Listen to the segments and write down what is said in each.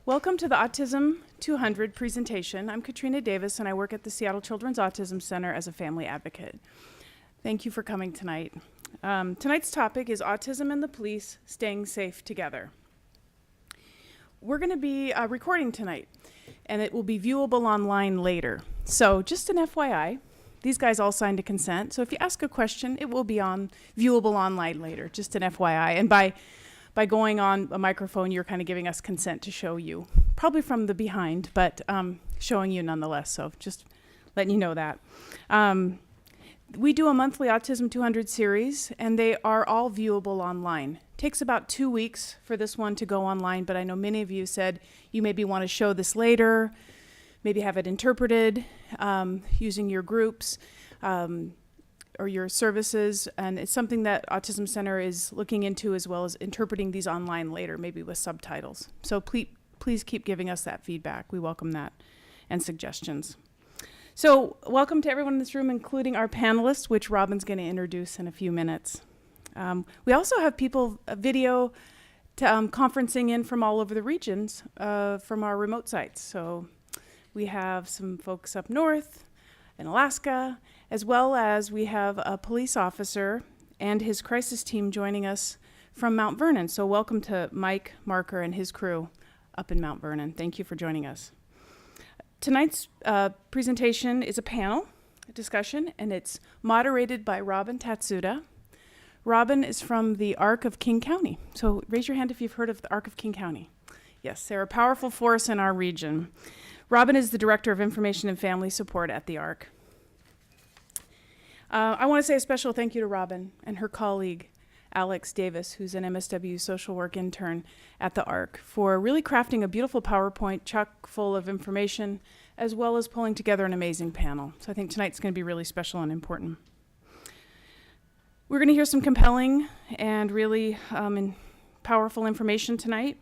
Welcome to the Autism 200 presentation. I'm Katrina Davis and I work at the Seattle Children's Autism Center as a family advocate. Thank you for coming tonight. Tonight's topic is Autism and the Police, Staying Safe Together. We're going to be recording tonight and it will be viewable online later. So just an FYI, these guys all signed a consent. So if you ask a question, it will be viewable online later, just an FYI. And by going on a microphone, you're kind of giving us consent to show you, probably from the behind, but showing you nonetheless. So just letting you know that. We do a monthly Autism 200 series, and they are all viewable online. Takes about 2 weeks for this one to go online, but I know many of you said you maybe want to show this later, maybe have it interpreted using your groups or your services, and it's something that Autism Center is looking into, as well as interpreting these online later, maybe with subtitles. So please keep giving us that feedback. We welcome that and suggestions. So welcome to everyone in this room, including our panelists, which Robin's going to introduce in a few minutes. We also have people video conferencing in from all over the regions from our remote sites. So we have some folks up north in Alaska, as well as we have a police officer and his crisis team joining us from Mount Vernon. So welcome to Mike Marker and his crew up in Mount Vernon. Thank you for joining us. Tonight's presentation is a panel discussion, and it's moderated by Robin Tatsuda. Robin is from the ARC of King County. So raise your hand if you've heard of the ARC of King County. Yes, they're a powerful force in our region. Robin is the Director of Information and Family Support at the ARC. I want to say a special thank you to Robin and her colleague, Alex Davis, who's an MSW social work intern at the ARC, for really crafting a beautiful PowerPoint chock full of information, as well as pulling together an amazing panel. So I think tonight's going to be really special and important. We're going to hear some compelling and really powerful information tonight.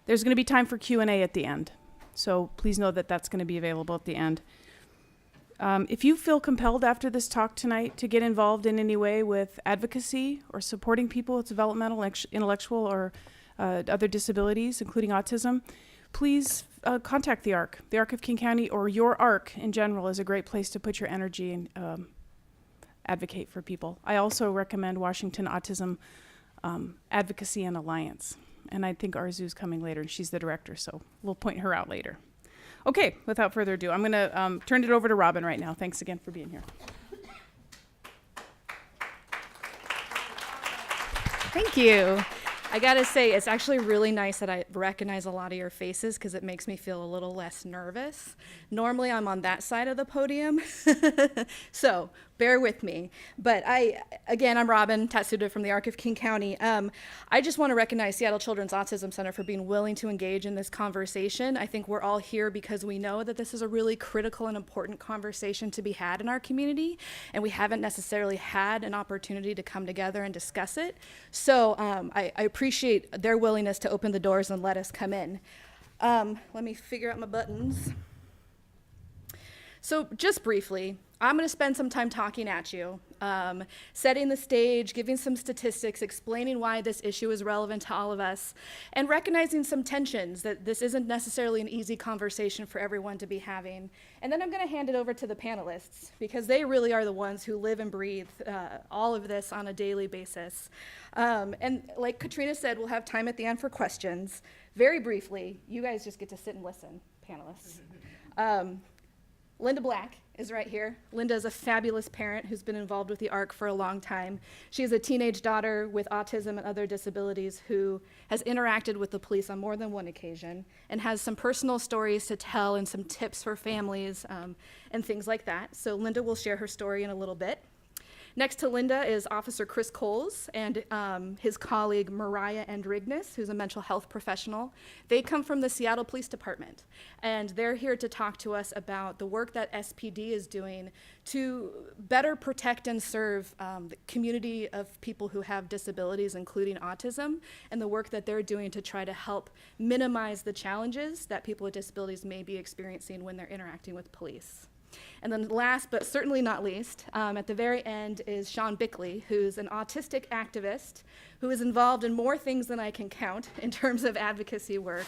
There's going to be time for Q&A at the end. So please know that that's going to be available at the end. If you feel compelled after this talk tonight to get involved in any way with advocacy or supporting people with developmental, intellectual, or other disabilities, including autism, please contact the ARC. The ARC of King County, or your ARC in general, is a great place to put your energy and advocate for people. I also recommend Washington Autism Advocacy and Alliance. And I think Arzu's coming later, and she's the director, so we'll point her out later. Okay, without further ado, I'm going to turn it over to Robin right now. Thanks again for being here. Thank you. I gotta say, it's actually really nice that I recognize a lot of your faces, because it makes me feel a little less nervous. Normally I'm on that side of the podium, so bear with me. But I'm Robin Tatsuda from the ARC of King County. I just want to recognize Seattle Children's Autism Center for being willing to engage in this conversation. I think we're all here because we know that this is a really critical and important conversation to be had in our community, and we haven't necessarily had an opportunity to come together and discuss it. So I appreciate their willingness to open the doors and let us come in. Let me figure out my buttons. So just briefly, I'm going to spend some time talking at you, setting the stage, giving some statistics, explaining why this issue is relevant to all of us, and recognizing some tensions, that this isn't necessarily an easy conversation for everyone to be having. And then I'm going to hand it over to the panelists, because they really are the ones who live and breathe all of this on a daily basis. And like Katrina said, we'll have time at the end for questions. Very briefly, you guys just get to sit and listen, panelists. Linda Black is right here. Linda is a fabulous parent who's been involved with the ARC for a long time. She has a teenage daughter with autism and other disabilities who has interacted with the police on more than one occasion and has some personal stories to tell and some tips for families and things like that. So Linda will share her story in a little bit. Next to Linda is Officer Chris Coles and his colleague Mariah Andrignas, who's a mental health professional. They come from the Seattle Police Department, and they're here to talk to us about the work that SPD is doing to better protect and serve the community of people who have disabilities, including autism, and the work that they're doing to try to help minimize the challenges that people with disabilities may be experiencing when they're interacting with police. And then last, but certainly not least, at the very end is Sean Bickley, who's an autistic activist who is involved in more things than I can count in terms of advocacy work.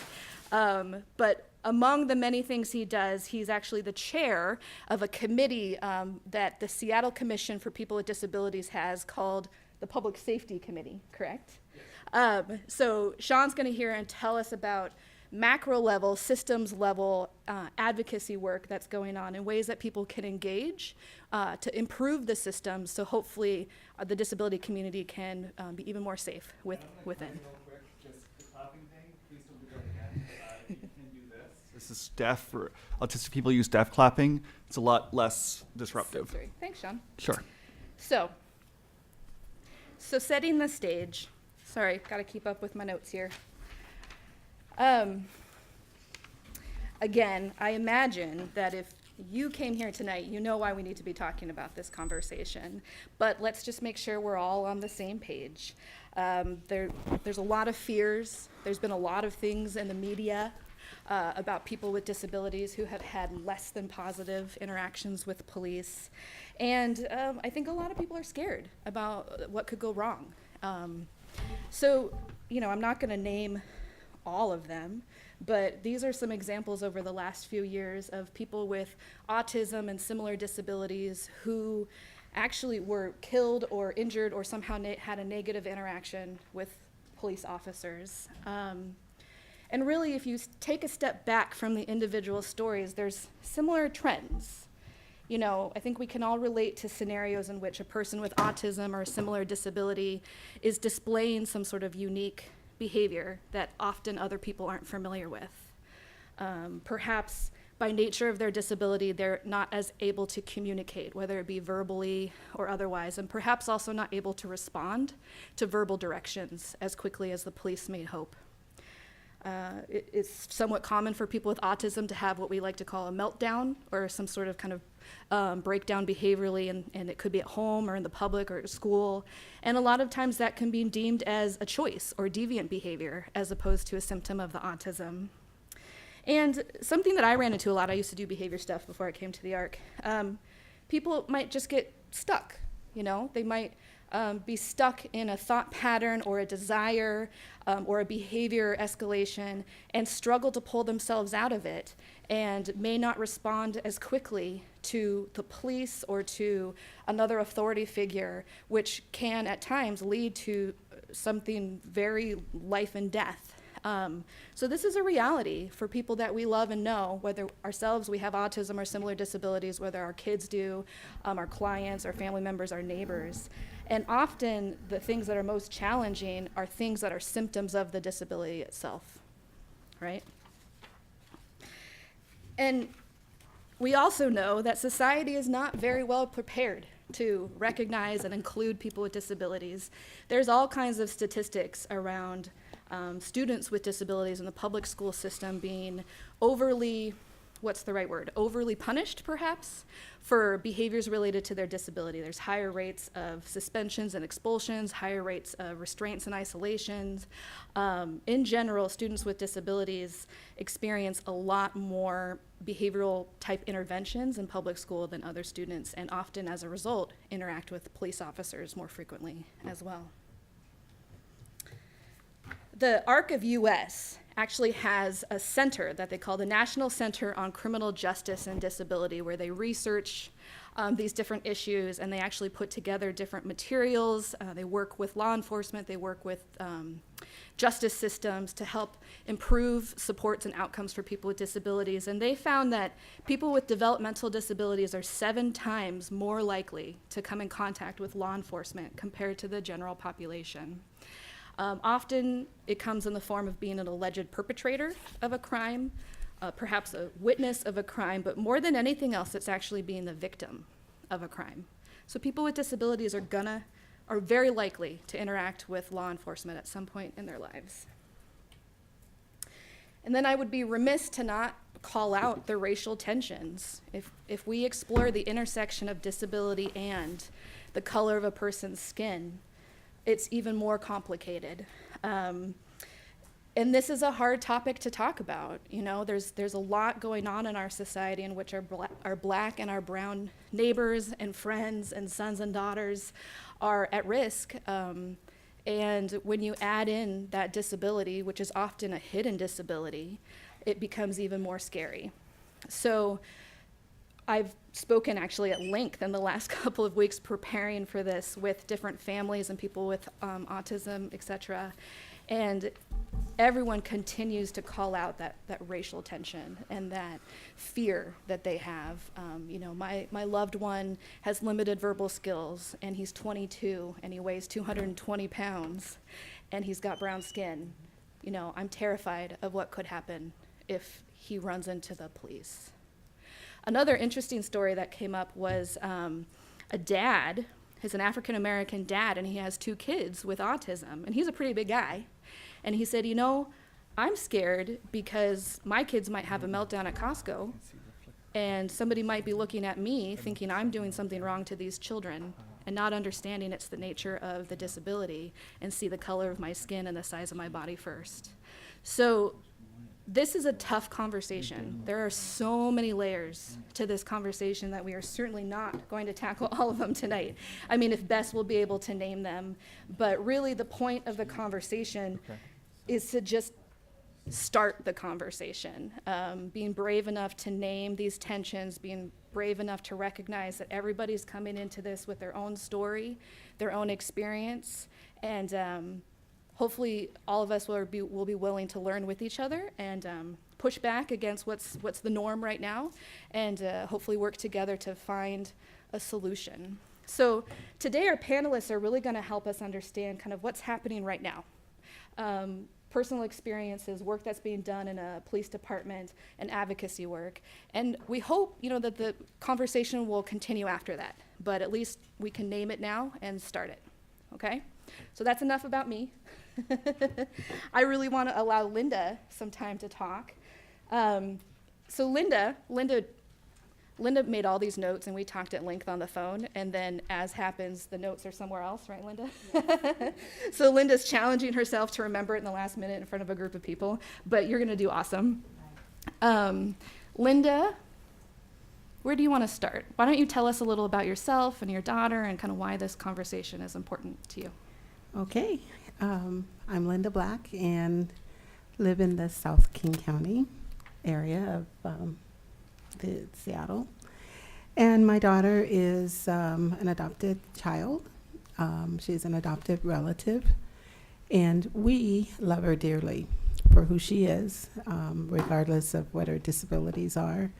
But among the many things he does, he's actually the chair of a committee that the Seattle Commission for People with Disabilities has called the Public Safety Committee, correct? Yes. So Sean's going to hear and tell us about macro level, systems level advocacy work that's going on in ways that people can engage to improve the system, so hopefully the disability community can be even more safe within. Real quick, just the clapping thing, please don't do that again. You can do this. This is deaf, for autistic people use deaf clapping. It's a lot less disruptive. Sensory. Thanks, Sean. Sure. So setting the stage. Sorry, got to keep up with my notes here. Again, I imagine that if you came here tonight, you know why we need to be talking about this conversation. But let's just make sure we're all on the same page. There's a lot of fears. There's been a lot of things in the media about people with disabilities who have had less than positive interactions with police. And I think a lot of people are scared about what could go wrong. So, I'm not going to name all of them, but these are some examples over the last few years of people with autism and similar disabilities who actually were killed or injured or somehow had a negative interaction with police officers. And really, if you take a step back from the individual stories, there's similar trends. I think we can all relate to scenarios in which a person with autism or a similar disability is displaying some sort of unique behavior that often other people aren't familiar with. Perhaps by nature of their disability, they're not as able to communicate, whether it be verbally or otherwise, and perhaps also not able to respond to verbal directions as quickly as the police may hope. It's somewhat common for people with autism to have what we like to call a meltdown or some sort of kind of breakdown behaviorally, and it could be at home or in the public or at school. And a lot of times that can be deemed as a choice or deviant behavior as opposed to a symptom of the autism. And something that I ran into a lot, I used to do behavior stuff before I came to the ARC, people might just get stuck, They might be stuck in a thought pattern or a desire or a behavior escalation and struggle to pull themselves out of it and may not respond as quickly to the police or to another authority figure, which can at times lead to something very life and death. So this is a reality for people that we love and know, whether ourselves, we have autism or similar disabilities, whether our kids do, our clients, our family members, our neighbors. And often the things that are most challenging are things that are symptoms of the disability itself, right? And we also know that society is not very well prepared to recognize and include people with disabilities. There's all kinds of statistics around students with disabilities in the public school system being overly punished, perhaps, for behaviors related to their disability. There's higher rates of suspensions and expulsions, higher rates of restraints and isolations. In general, students with disabilities experience a lot more behavioral type interventions in public school than other students, and often as a result interact with police officers more frequently as well. The ARC of US actually has a center that they call the National Center on Criminal Justice and Disability, where they research these different issues, and they actually put together different materials. They work with law enforcement, they work with justice systems to help improve supports and outcomes for people with disabilities. And they found that people with developmental disabilities are 7 times more likely to come in contact with law enforcement compared to the general population. Often it comes in the form of being an alleged perpetrator of a crime, perhaps a witness of a crime, but more than anything else, it's actually being the victim of a crime. So people with disabilities are very likely to interact with law enforcement at some point in their lives. And then I would be remiss to not call out the racial tensions. If we explore the intersection of disability and the color of a person's skin, it's even more complicated. And this is a hard topic to talk about. You know, there's a lot going on in our society in which our black and our brown neighbors and friends and sons and daughters are at risk. And when you add in that disability, which is often a hidden disability, it becomes even more scary. So I've spoken actually at length in the last couple of weeks preparing for this with different families and people with autism, et cetera. And everyone continues to call out that racial tension and that fear that they have. You know, my loved one has limited verbal skills, and he's 22, and he weighs 220 pounds, and he's got brown skin. You know, I'm terrified of what could happen if he runs into the police. Another interesting story that came up was a dad. He's an African-American dad, and he has 2 kids with autism, and he's a pretty big guy. And he said, you know, I'm scared because my kids might have a meltdown at Costco, and somebody might be looking at me thinking I'm doing something wrong to these children and not understanding it's the nature of the disability and see the color of my skin and the size of my body first. So this is a tough conversation. There are so many layers to this conversation that we are certainly not going to tackle all of them tonight. I mean, if Bess will be able to name them, but really the point of the conversation is to just start the conversation. Being brave enough to name these tensions, being brave enough to recognize that everybody's coming into this with their own story, their own experience, and hopefully all of us will be willing to learn with each other and push back against what's the norm right now, and hopefully work together to find a solution. So today our panelists are really going to help us understand kind of what's happening right now. Personal experiences, work that's being done in a police department, and advocacy work. And we hope, you know, that the conversation will continue after that, but at least we can name it now and start it, okay? So that's enough about me. I really want to allow Linda some time to talk. So Linda made all these notes, and we talked at length on the phone, and then as happens, the notes are somewhere else, right, Linda? So Linda's challenging herself to remember it in the last minute in front of a group of people, but you're going to do awesome. Linda, where do you want to start? Why don't you tell us a little about yourself and your daughter and kind of why this conversation is important to you? Okay. I'm Linda Black and live in the South King County area of the Seattle. And my daughter is an adopted child. She's an adopted relative. And we love her dearly for who she is, regardless of what her disabilities are,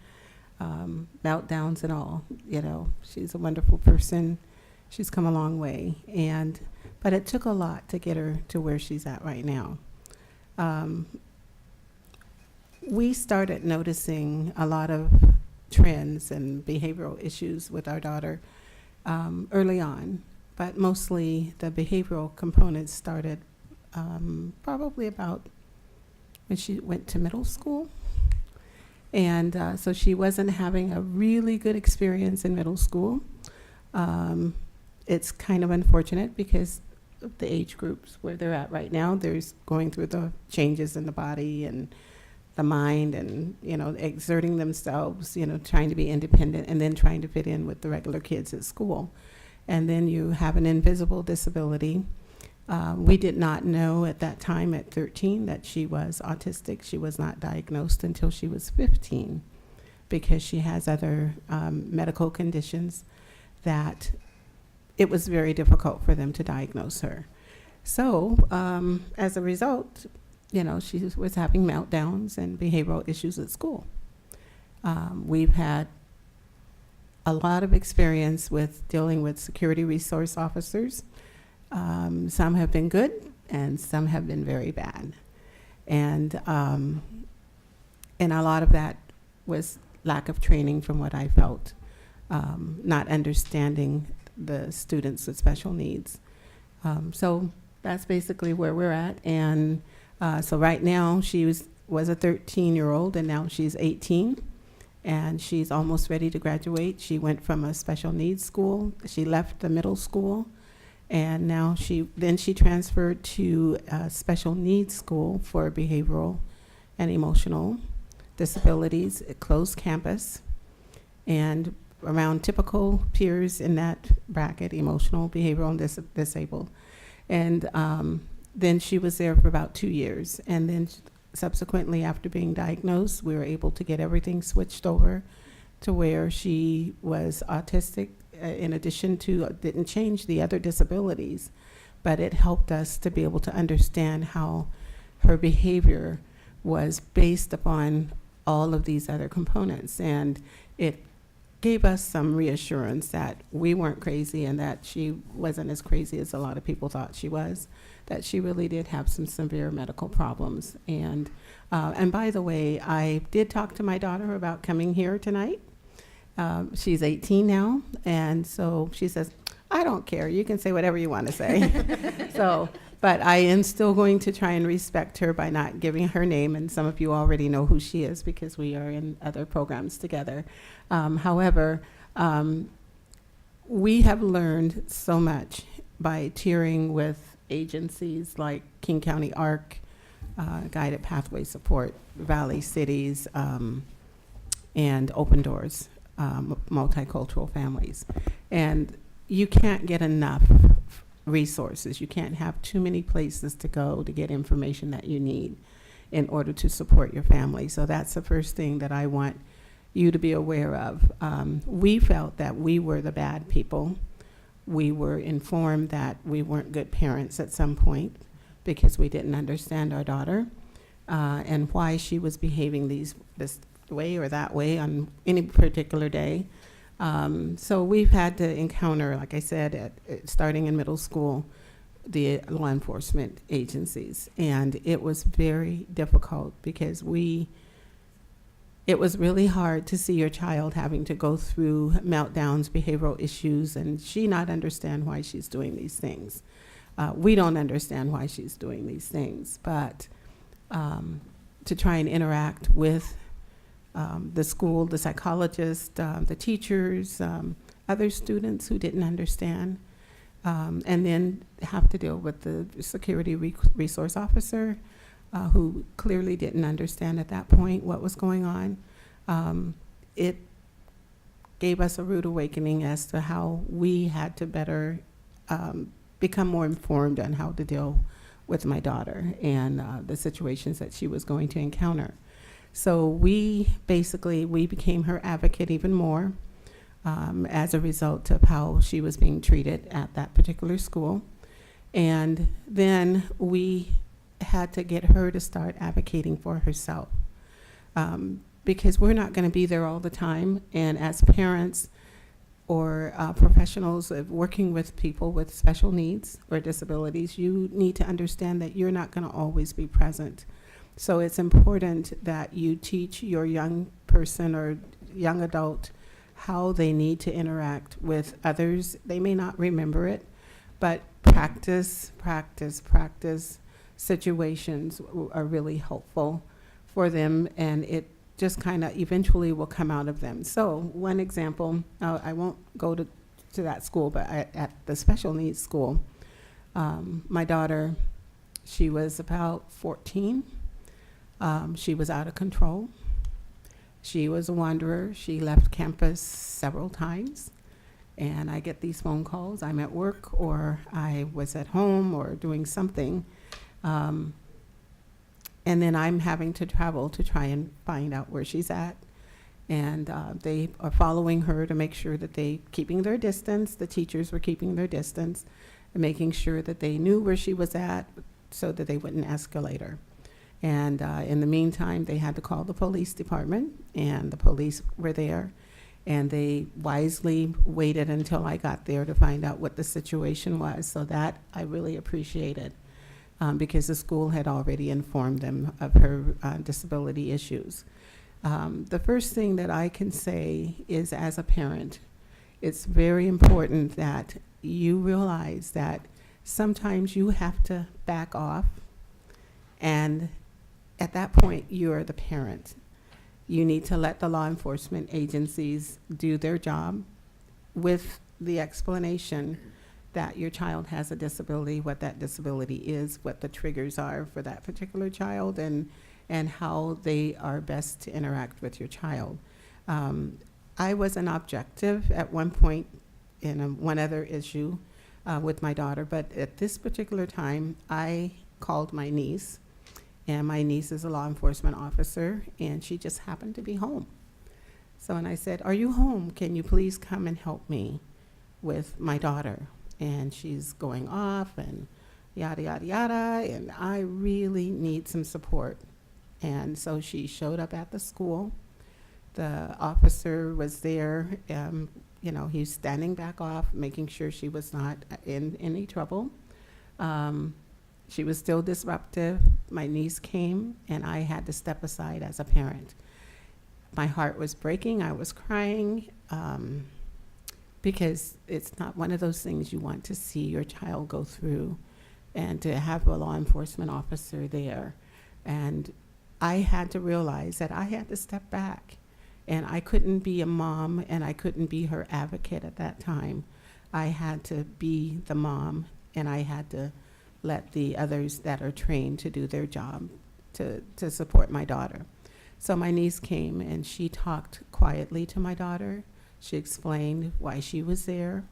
meltdowns and all. You know, she's a wonderful person. She's come a long way. But it took a lot to get her to where she's at right now. We started noticing a lot of trends and behavioral issues with our daughter early on, but mostly the behavioral components started probably about when she went to middle school. And so she wasn't having a really good experience in middle school. It's kind of unfortunate because of the age groups where they're at right now. There's going through the changes in the body and the mind and, you know, exerting themselves, you know, trying to be independent and then trying to fit in with the regular kids at school. And then you have an invisible disability. We did not know at that time at 13 that she was autistic. She was not diagnosed until she was 15 because she has other medical conditions that it was very difficult for them to diagnose her. So as a result, you know, she was having meltdowns and behavioral issues at school. We've had a lot of experience with dealing with security resource officers. Some have been good and some have been very bad. And a lot of that was lack of training from what I felt, not understanding the students with special needs. So that's basically where we're at. And so right now she was a 13-year-old and now she's 18 and she's almost ready to graduate. She went from a special needs school. She left the middle school And now she transferred to a special needs school for behavioral and emotional disabilities, a closed campus, and around typical peers in that bracket, emotional, behavioral, and disabled. And then she was there for about 2 years. And then subsequently, after being diagnosed, we were able to get everything switched over to where she was autistic, in addition to, didn't change the other disabilities, but it helped us to be able to understand how her behavior was based upon all of these other components. And it gave us some reassurance that we weren't crazy and that she wasn't as crazy as a lot of people thought she was, that she really did have some severe medical problems. And by the way, I did talk to my daughter about coming here tonight. She's 18 now, and so she says, I don't care, you can say whatever you want to say. But I am still going to try and respect her by not giving her name, and some of you already know who she is because we are in other programs together. However, we have learned so much by tiering with agencies like King County ARC, Guided Pathway Support, Valley Cities, and Open Doors, multicultural families. And you can't get enough resources. You can't have too many places to go to get information that you need in order to support your family. So that's the first thing that I want you to be aware of. We felt that we were the bad people. We were informed that we weren't good parents at some point because we didn't understand our daughter and why she was behaving this way or that way on any particular day. So we've had to encounter, like I said, starting in middle school, the law enforcement agencies. And it was very difficult because it was really hard to see your child having to go through meltdowns, behavioral issues, and she not understand why she's doing these things. We don't understand why she's doing these things, but to try and interact with the school, the psychologist, the teachers, other students who didn't understand, and then have to deal with the security resource officer who clearly didn't understand at that point what was going on. It gave us a rude awakening as to how we had to better become more informed on how to deal with my daughter and the situations that she was going to encounter. So we became her advocate even more as a result of how she was being treated at that particular school. And then we had to get her to start advocating for herself because we're not going to be there all the time. And as parents or professionals of working with people with special needs or disabilities, you need to understand that you're not going to always be present. So it's important that you teach your young person or young adult how they need to interact with others. They may not remember it, but practice situations are really helpful for them, and it just kind of eventually will come out of them. So one example, I won't go to that school, but at the special needs school, my daughter, she was about 14. She was out of control. She was a wanderer. She left campus several times. And I get these phone calls. I'm at work or I was at home or doing something. And then I'm having to travel to try and find out where she's at. And they are following her to make sure that they keeping their distance. The teachers were keeping their distance and making sure that they knew where she was at so that they wouldn't escalate her. And in the meantime, they had to call the police department, and the police were there, and they wisely waited until I got there to find out what the situation was. So that I really appreciated because the school had already informed them of her disability issues. The first thing that I can say is, as a parent, it's very important that you realize that sometimes you have to back off, and at that point, you're the parent. You need to let the law enforcement agencies do their job with the explanation that your child has a disability, what that disability is, what the triggers are for that particular child, and how they are best to interact with your child. I was an objective at one point in one other issue with my daughter, but at this particular time, I called my niece, and my niece is a law enforcement officer, and she just happened to be home. So, and I said, "Are you home? Can you please come and help me with my daughter?" And she's going off and yada, yada, yada, and I really need some support. And so she showed up at the school. The officer was there, he's standing back off, making sure she was not in any trouble. She was still disruptive. My niece came, and I had to step aside as a parent. My heart was breaking. I was crying because it's not one of those things you want to see your child go through, and to have a law enforcement officer there. And I had to realize that I had to step back, and I couldn't be a mom, and I couldn't be her advocate at that time. I had to be the mom, and I had to let the others that are trained to do their job to support my daughter. So my niece came, and she talked quietly to my daughter. She explained why she was there,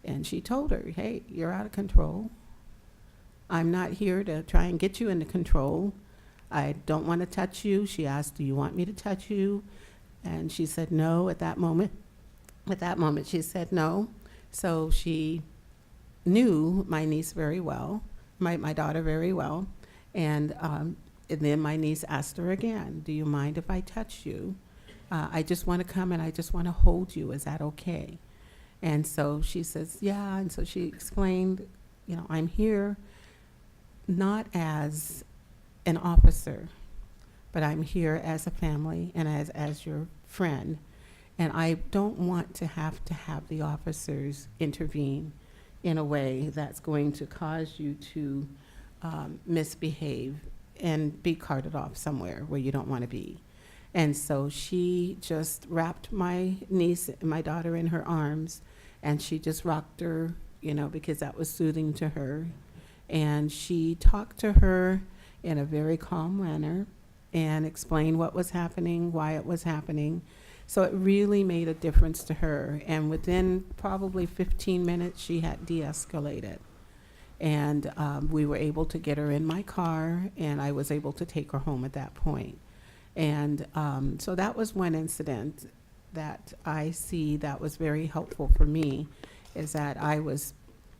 and she told her, "Hey, you're out of control. I'm not here to try and get you into control. I don't want to touch you." She asked, "Do you want me to touch you?" And she said no at that moment. At that moment, she said no. So she knew my niece very well, my daughter very well. And then my niece asked her again, "Do you mind if I touch you? I just want to come and I just want to hold you. Is that okay?" And so she says, "Yeah." And so she explained, "I'm here not as an officer, but I'm here as a family and as your friend. And I don't want to have the officers intervene in a way that's going to cause you to misbehave and be carted off somewhere where you don't want to be." And so she just wrapped my niece, my daughter, in her arms, and she just rocked her, because that was soothing to her. And she talked to her in a very calm manner and explained what was happening, why it was happening. So it really made a difference to her. And within probably 15 minutes, she had de-escalated. And we were able to get her in my car, and I was able to take her home at that point. And so that was one incident that I see that was very helpful for me, is that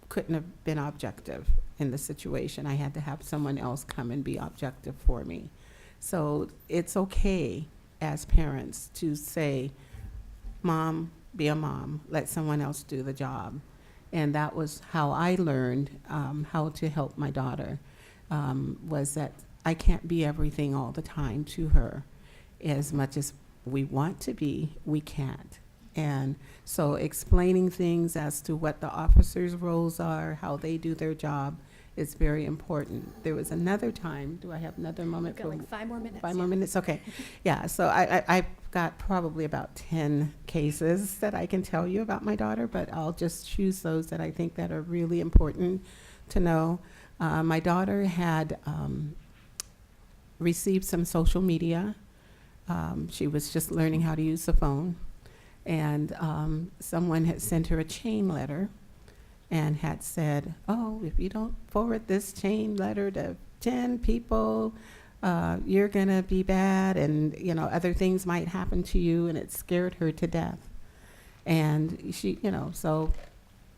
couldn't have been objective in the situation. I had to have someone else come and be objective for me. So it's okay as parents to say, "Mom, be a mom, let someone else do the job." And that was how I learned how to help my daughter, was that I can't be everything all the time to her. As much as we want to be, we can't. And so explaining things as to what the officers' roles are, how they do their job, is very important. There was another time, do I have another moment? We've got like 5 more minutes. 5 more minutes, okay. Yeah, so I've got probably about 10 cases that I can tell you about my daughter, but I'll just choose those that I think that are really important to know. My daughter had received some social media. She was just learning how to use the phone. And someone had sent her a chain letter and had said, "Oh, if you don't forward this chain letter to 10 people, you're going to be bad, and other things might happen to you." And it scared her to death. And she, so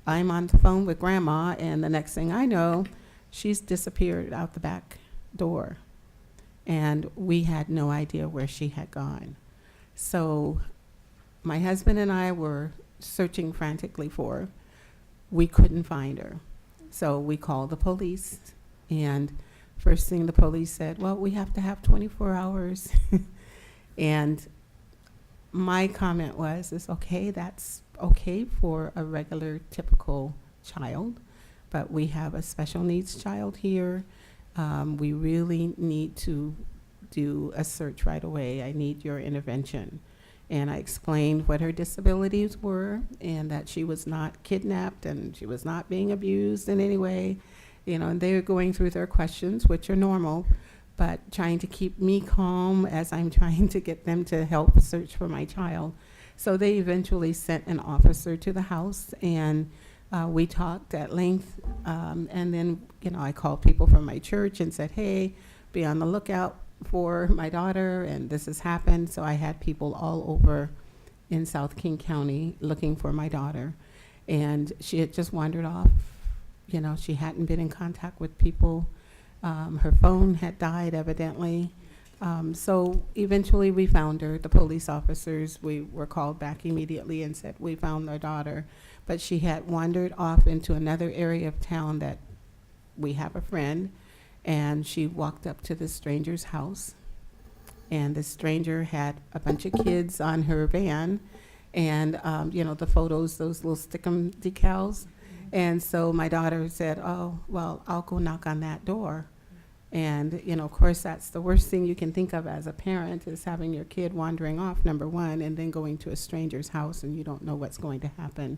I'm on the phone with grandma, and the next thing I know, she's disappeared out the back door. And we had no idea where she had gone. So my husband and I were searching frantically for her. We couldn't find her. So we called the police, and first thing the police said, "Well, we have to have 24 hours. And my comment was, "It's okay, that's okay for a regular, typical child, but we have a special needs child here. We really need to do a search right away. I need your intervention." And I explained what her disabilities were and that she was not kidnapped and she was not being abused in any way. And they were going through their questions, which are normal, but trying to keep me calm as I'm trying to get them to help search for my child. So they eventually sent an officer to the house, and we talked at length. And then, I called people from my church and said, hey, be on the lookout for my daughter, and this has happened. So I had people all over in South King County looking for my daughter. And she had just wandered off. She hadn't been in contact with people. Her phone had died, evidently. So eventually we found her. The police officers, we were called back immediately and said, we found our daughter. But she had wandered off into another area of town that we have a friend, and she walked up to this stranger's house. And the stranger had a bunch of kids on her van, and, the photos, those little stick-em decals. And so my daughter said, oh, well, I'll go knock on that door. And, of course, that's the worst thing you can think of as a parent, is having your kid wandering off, number one, and then going to a stranger's house and you don't know what's going to happen.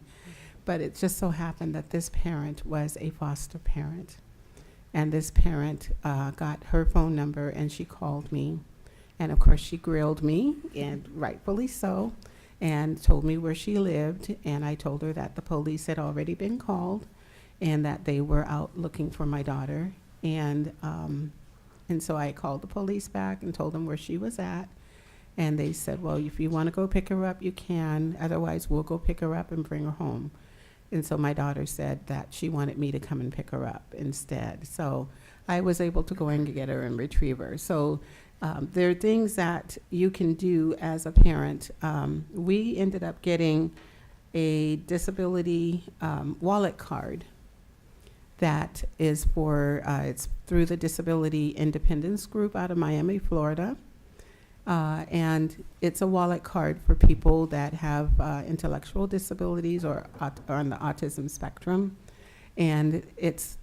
But it just so happened that this parent was a foster parent. And this parent got her phone number and she called me. And, of course, she grilled me, and rightfully so, and told me where she lived. And I told her that the police had already been called and that they were out looking for my daughter. And so I called the police back and told them where she was at. And they said, well, if you want to go pick her up, you can. Otherwise, we'll go pick her up and bring her home. And so my daughter said that she wanted me to come and pick her up instead. So I was able to go and get her and retrieve her. So there are things that you can do as a parent. We ended up getting a disability wallet card that is for, it's through the Disability Independence Group out of Miami, Florida. And it's a wallet card for people that have intellectual disabilities or on the autism spectrum. And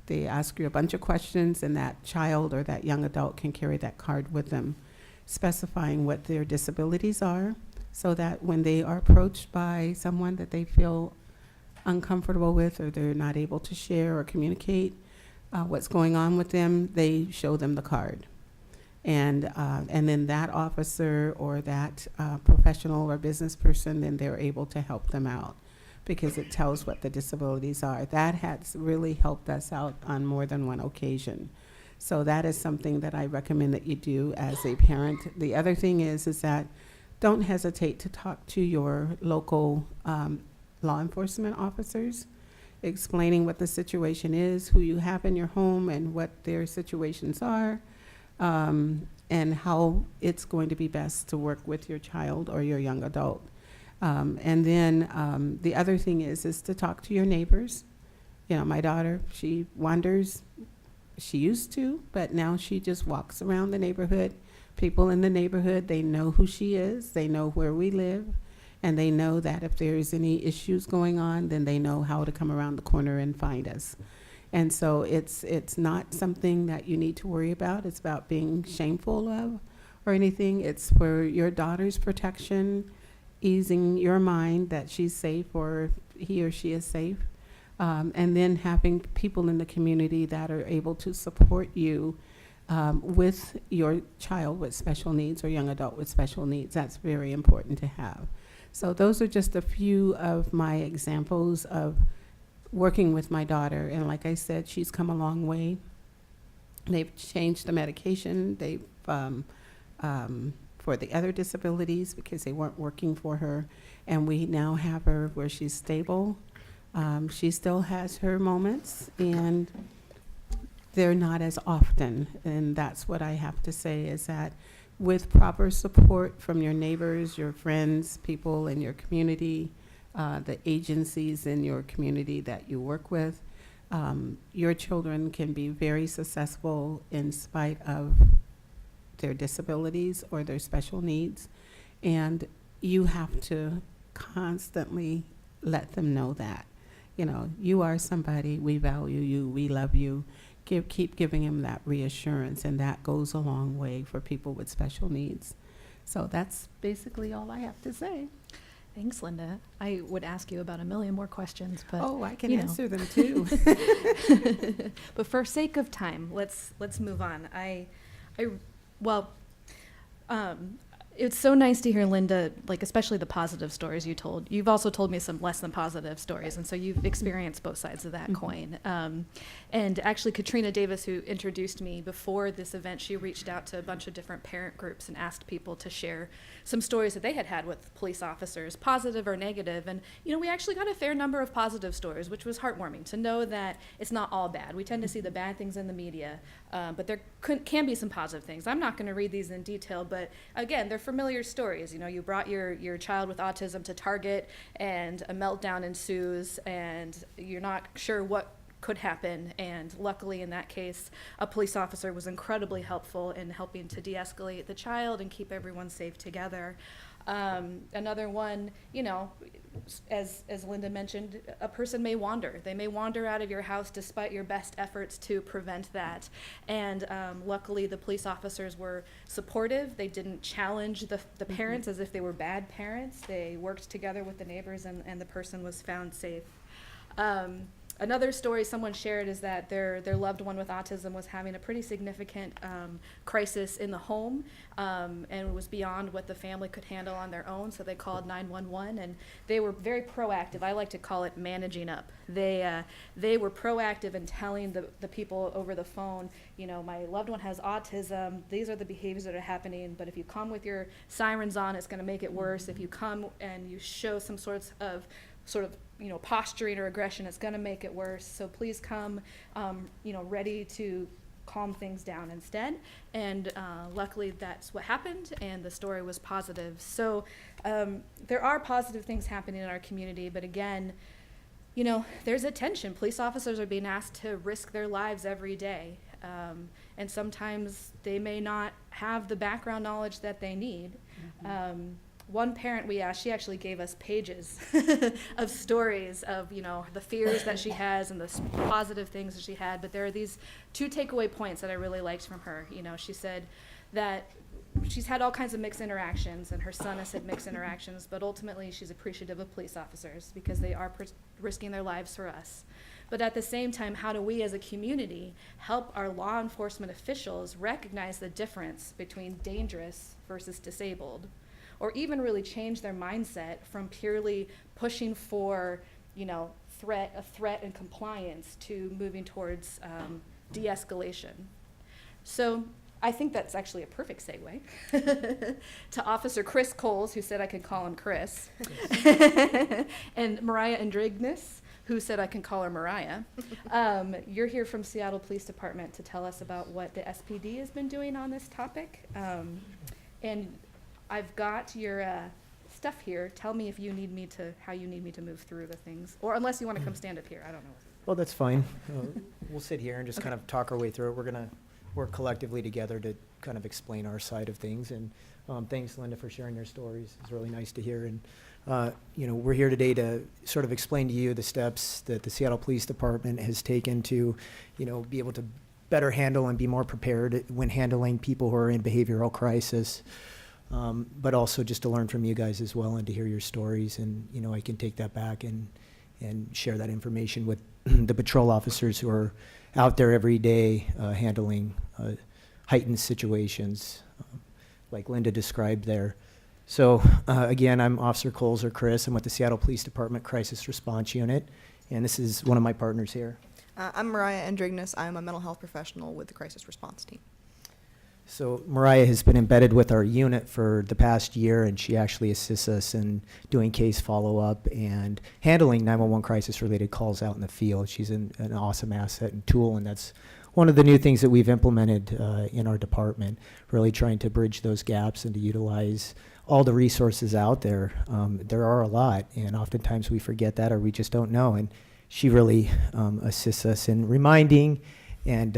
they ask you a bunch of questions, and that child or that young adult can carry that card with them, specifying what their disabilities are, so that when they are approached by someone that they feel uncomfortable with, or they're not able to share or communicate what's going on with them, they show them the card. And then that officer or that professional or business person, then they're able to help them out because it tells what the disabilities are. That has really helped us out on more than one occasion. So that is something that I recommend that you do as a parent. The other thing is that don't hesitate to talk to your local law enforcement officers, explaining what the situation is, who you have in your home and what their situations are, and how it's going to be best to work with your child or your young adult. And then the other thing is to talk to your neighbors. My daughter, she wanders. She used to, but now she just walks around the neighborhood. People in the neighborhood, they know who she is. They know where we live. And they know that if there's any issues going on, then they know how to come around the corner and find us. And so it's not something that you need to worry about. It's about being shameful of or anything. It's for your daughter's protection, easing your mind that she's safe or he or she is safe. And then having people in the community that are able to support you with your child with special needs or young adult with special needs. That's very important to have. So those are just a few of my examples of working with my daughter. And like I said, she's come a long way. They've changed the medication. They've for the other disabilities because they weren't working for her. And we now have her where she's stable. She still has her moments, and they're not as often. And that's what I have to say, is that with proper support from your neighbors, your friends, people in your community, the agencies in your community that you work with, your children can be very successful in spite of their disabilities or their special needs. And you have to constantly let them know that. You are somebody, we value you, we love you. Keep giving them that reassurance, and that goes a long way for people with special needs. So that's basically all I have to say. Thanks, Linda. I would ask you about a million more questions, but Oh, I can you know. answer them too. But for sake of time, let's move on. Well, it's so nice to hear, Linda, like especially the positive stories you told. You've also told me some less than positive stories, and so you've experienced both sides of that coin. And actually, Katrina Davis, who introduced me before this event, she reached out to a bunch of different parent groups and asked people to share some stories that they had had with police officers, positive or negative. And, you know, we actually got a fair number of positive stories, which was heartwarming to know that it's not all bad. We tend to see the bad things in the media, but there can be some positive things. I'm not going to read these in detail, but again, they're familiar stories. You know, you brought your child with autism to Target and a meltdown ensues and you're not sure what could happen, and luckily in that case a police officer was incredibly helpful in helping to de-escalate the child and keep everyone safe together. Another one, you know, as Linda mentioned, a person may wander. They may wander out of your house despite your best efforts to prevent that. And luckily the police officers were supportive. They didn't challenge the parents as if they were bad parents. They worked together with the neighbors and the person was found safe. Another story someone shared is that their loved one with autism was having a pretty significant crisis in the home, and it was beyond what the family could handle on their own, so they called 911, and they were very proactive. I like to call it managing up. They were proactive in telling the people over the phone, you know, my loved one has autism, these are the behaviors that are happening, but if you come with your sirens on, it's going to make it worse. If you come and you show some sort of you know, posturing or aggression, it's going to make it worse. So please come, you know, ready to calm things down instead. And luckily that's what happened, and the story was positive. So there are positive things happening in our community, but again, you know, there's a tension. Police officers are being asked to risk their lives every day. And sometimes they may not have the background knowledge that they need. One parent we asked, she actually gave us pages of stories of, you know, the fears that she has and the positive things that she had. But there are these 2 takeaway points that I really liked from her. You know, she said that she's had all kinds of mixed interactions, and her son has had mixed interactions, but ultimately she's appreciative of police officers because they are risking their lives for us. But at the same time, how do we as a community help our law enforcement officials recognize the difference between dangerous versus disabled? Or even really change their mindset from purely pushing for, you know, a threat and compliance to moving towards de-escalation. So I think that's actually a perfect segue to Officer Chris Coles, who said I could call him Chris, and Mariah Andrignis, who said I can call her Mariah. You're here from Seattle Police Department to tell us about what the SPD has been doing on this topic. And I've got your stuff here. Tell me if you need me to, how you need me to move through the things, or unless you want to come stand up here. I don't know. Well, that's fine. We'll sit here and just kind of talk our way through it. We're going to work collectively together to kind of explain our side of things. And thanks, Linda, for sharing your stories. It's really nice to hear. And, you know, we're here today to sort of explain to you the steps that the Seattle Police Department has taken to, you know, be able to better handle and be more prepared when handling people who are in behavioral crisis. But also just to learn from you guys as well and to hear your stories. And, you know, I can take that back and share that information with the patrol officers who are out there every day handling heightened situations like Linda described there. So again, I'm Officer Coles, or Chris. I'm with the Seattle Police Department Crisis Response Unit, and this is one of my partners here. I'm Mariah Andrignis. I'm a mental health professional with the Crisis Response Team. So Mariah has been embedded with our unit for the past year, and she actually assists us in doing case follow-up and handling 911 crisis-related calls out in the field. She's an awesome asset and tool, and that's one of the new things that we've implemented in our department, really trying to bridge those gaps and to utilize all the resources out there. There are a lot, and oftentimes we forget that or we just don't know, and she really assists us in reminding and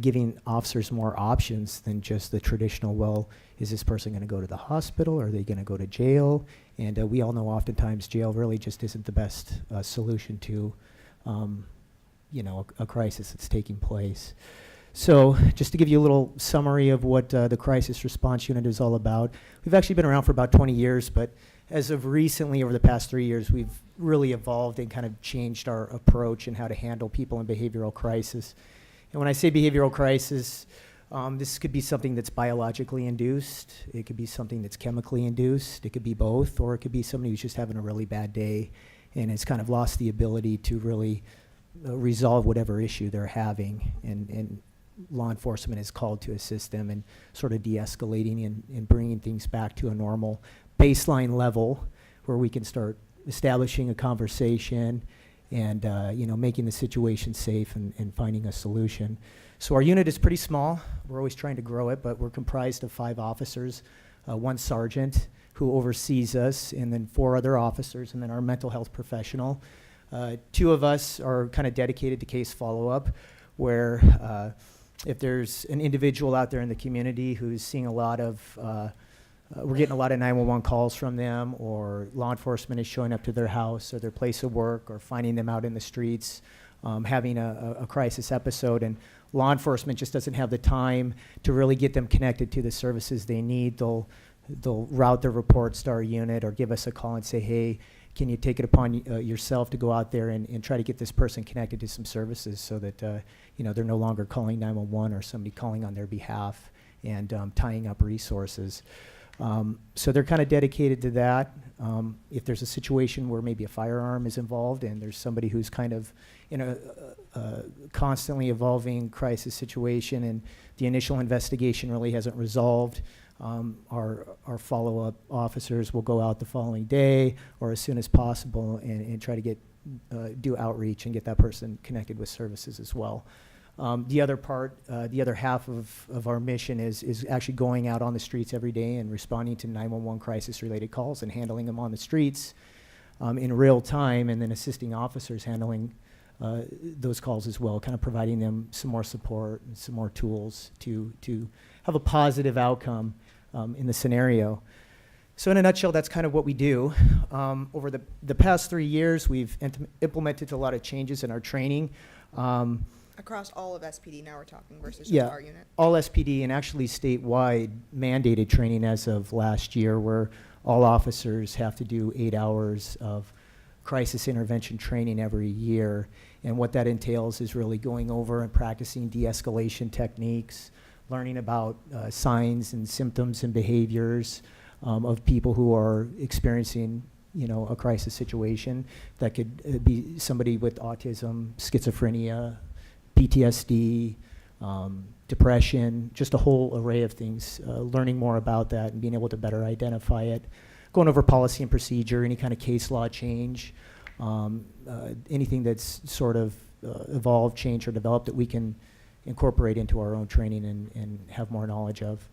giving officers more options than just the traditional, well, is this person going to go to the hospital? Or are they going to go to jail? And we all know oftentimes jail really just isn't the best solution to, you know, a crisis that's taking place. So just to give you a little summary of what the Crisis Response Unit is all about, we've actually been around for about 20 years, but as of recently, over the past 3 years, we've really evolved and kind of changed our approach in how to handle people in behavioral crisis. And when I say behavioral crisis, this could be something that's biologically induced, it could be something that's chemically induced, it could be both, or it could be somebody who's just having a really bad day and has kind of lost the ability to really resolve whatever issue they're having. And law enforcement is called to assist them in sort of de-escalating and bringing things back to a normal baseline level where we can start establishing a conversation and making the situation safe and finding a solution. So our unit is pretty small. We're always trying to grow it, but we're comprised of 5 officers, 1 sergeant who oversees us, and then 4 other officers, and then our mental health professional. 2 of us are kind of dedicated to case follow-up, where if there's an individual out there in the community who's seeing a lot of we're getting a lot of 911 calls from them, or law enforcement is showing up to their house or their place of work, or finding them out in the streets having a crisis episode, and law enforcement just doesn't have the time to really get them connected to the services they need. They'll route their reports to our unit or give us a call and say, hey, can you take it upon yourself to go out there and try to get this person connected to some services so that they're no longer calling 911 or somebody calling on their behalf and tying up resources. So they're kind of dedicated to that. If there's a situation where maybe a firearm is involved and there's somebody who's kind of in a constantly evolving crisis situation and the initial investigation really hasn't resolved, our follow-up officers will go out the following day or as soon as possible and try to do outreach and get that person connected with services as well. The other half of our mission is actually going out on the streets every day and responding to 911 crisis-related calls and handling them on the streets in real time, and then assisting officers handling those calls as well, kind of providing them some more support and some more tools to have a positive outcome in the scenario. So in a nutshell, that's kind of what we do. Over the past 3 years, we've implemented a lot of changes in our training. Across all of SPD now we're talking versus just Yeah, our unit. all SPD and actually statewide mandated training as of last year, where all officers have to do 8 hours of crisis intervention training every year. And what that entails is really going over and practicing de-escalation techniques, learning about signs and symptoms and behaviors of people who are experiencing a crisis situation. That could be somebody with autism, schizophrenia, PTSD, depression, just a whole array of things, learning more about that and being able to better identify it, going over policy and procedure, any kind of case law change, anything that's sort of evolved, changed, or developed that we can incorporate into our own training and have more knowledge of.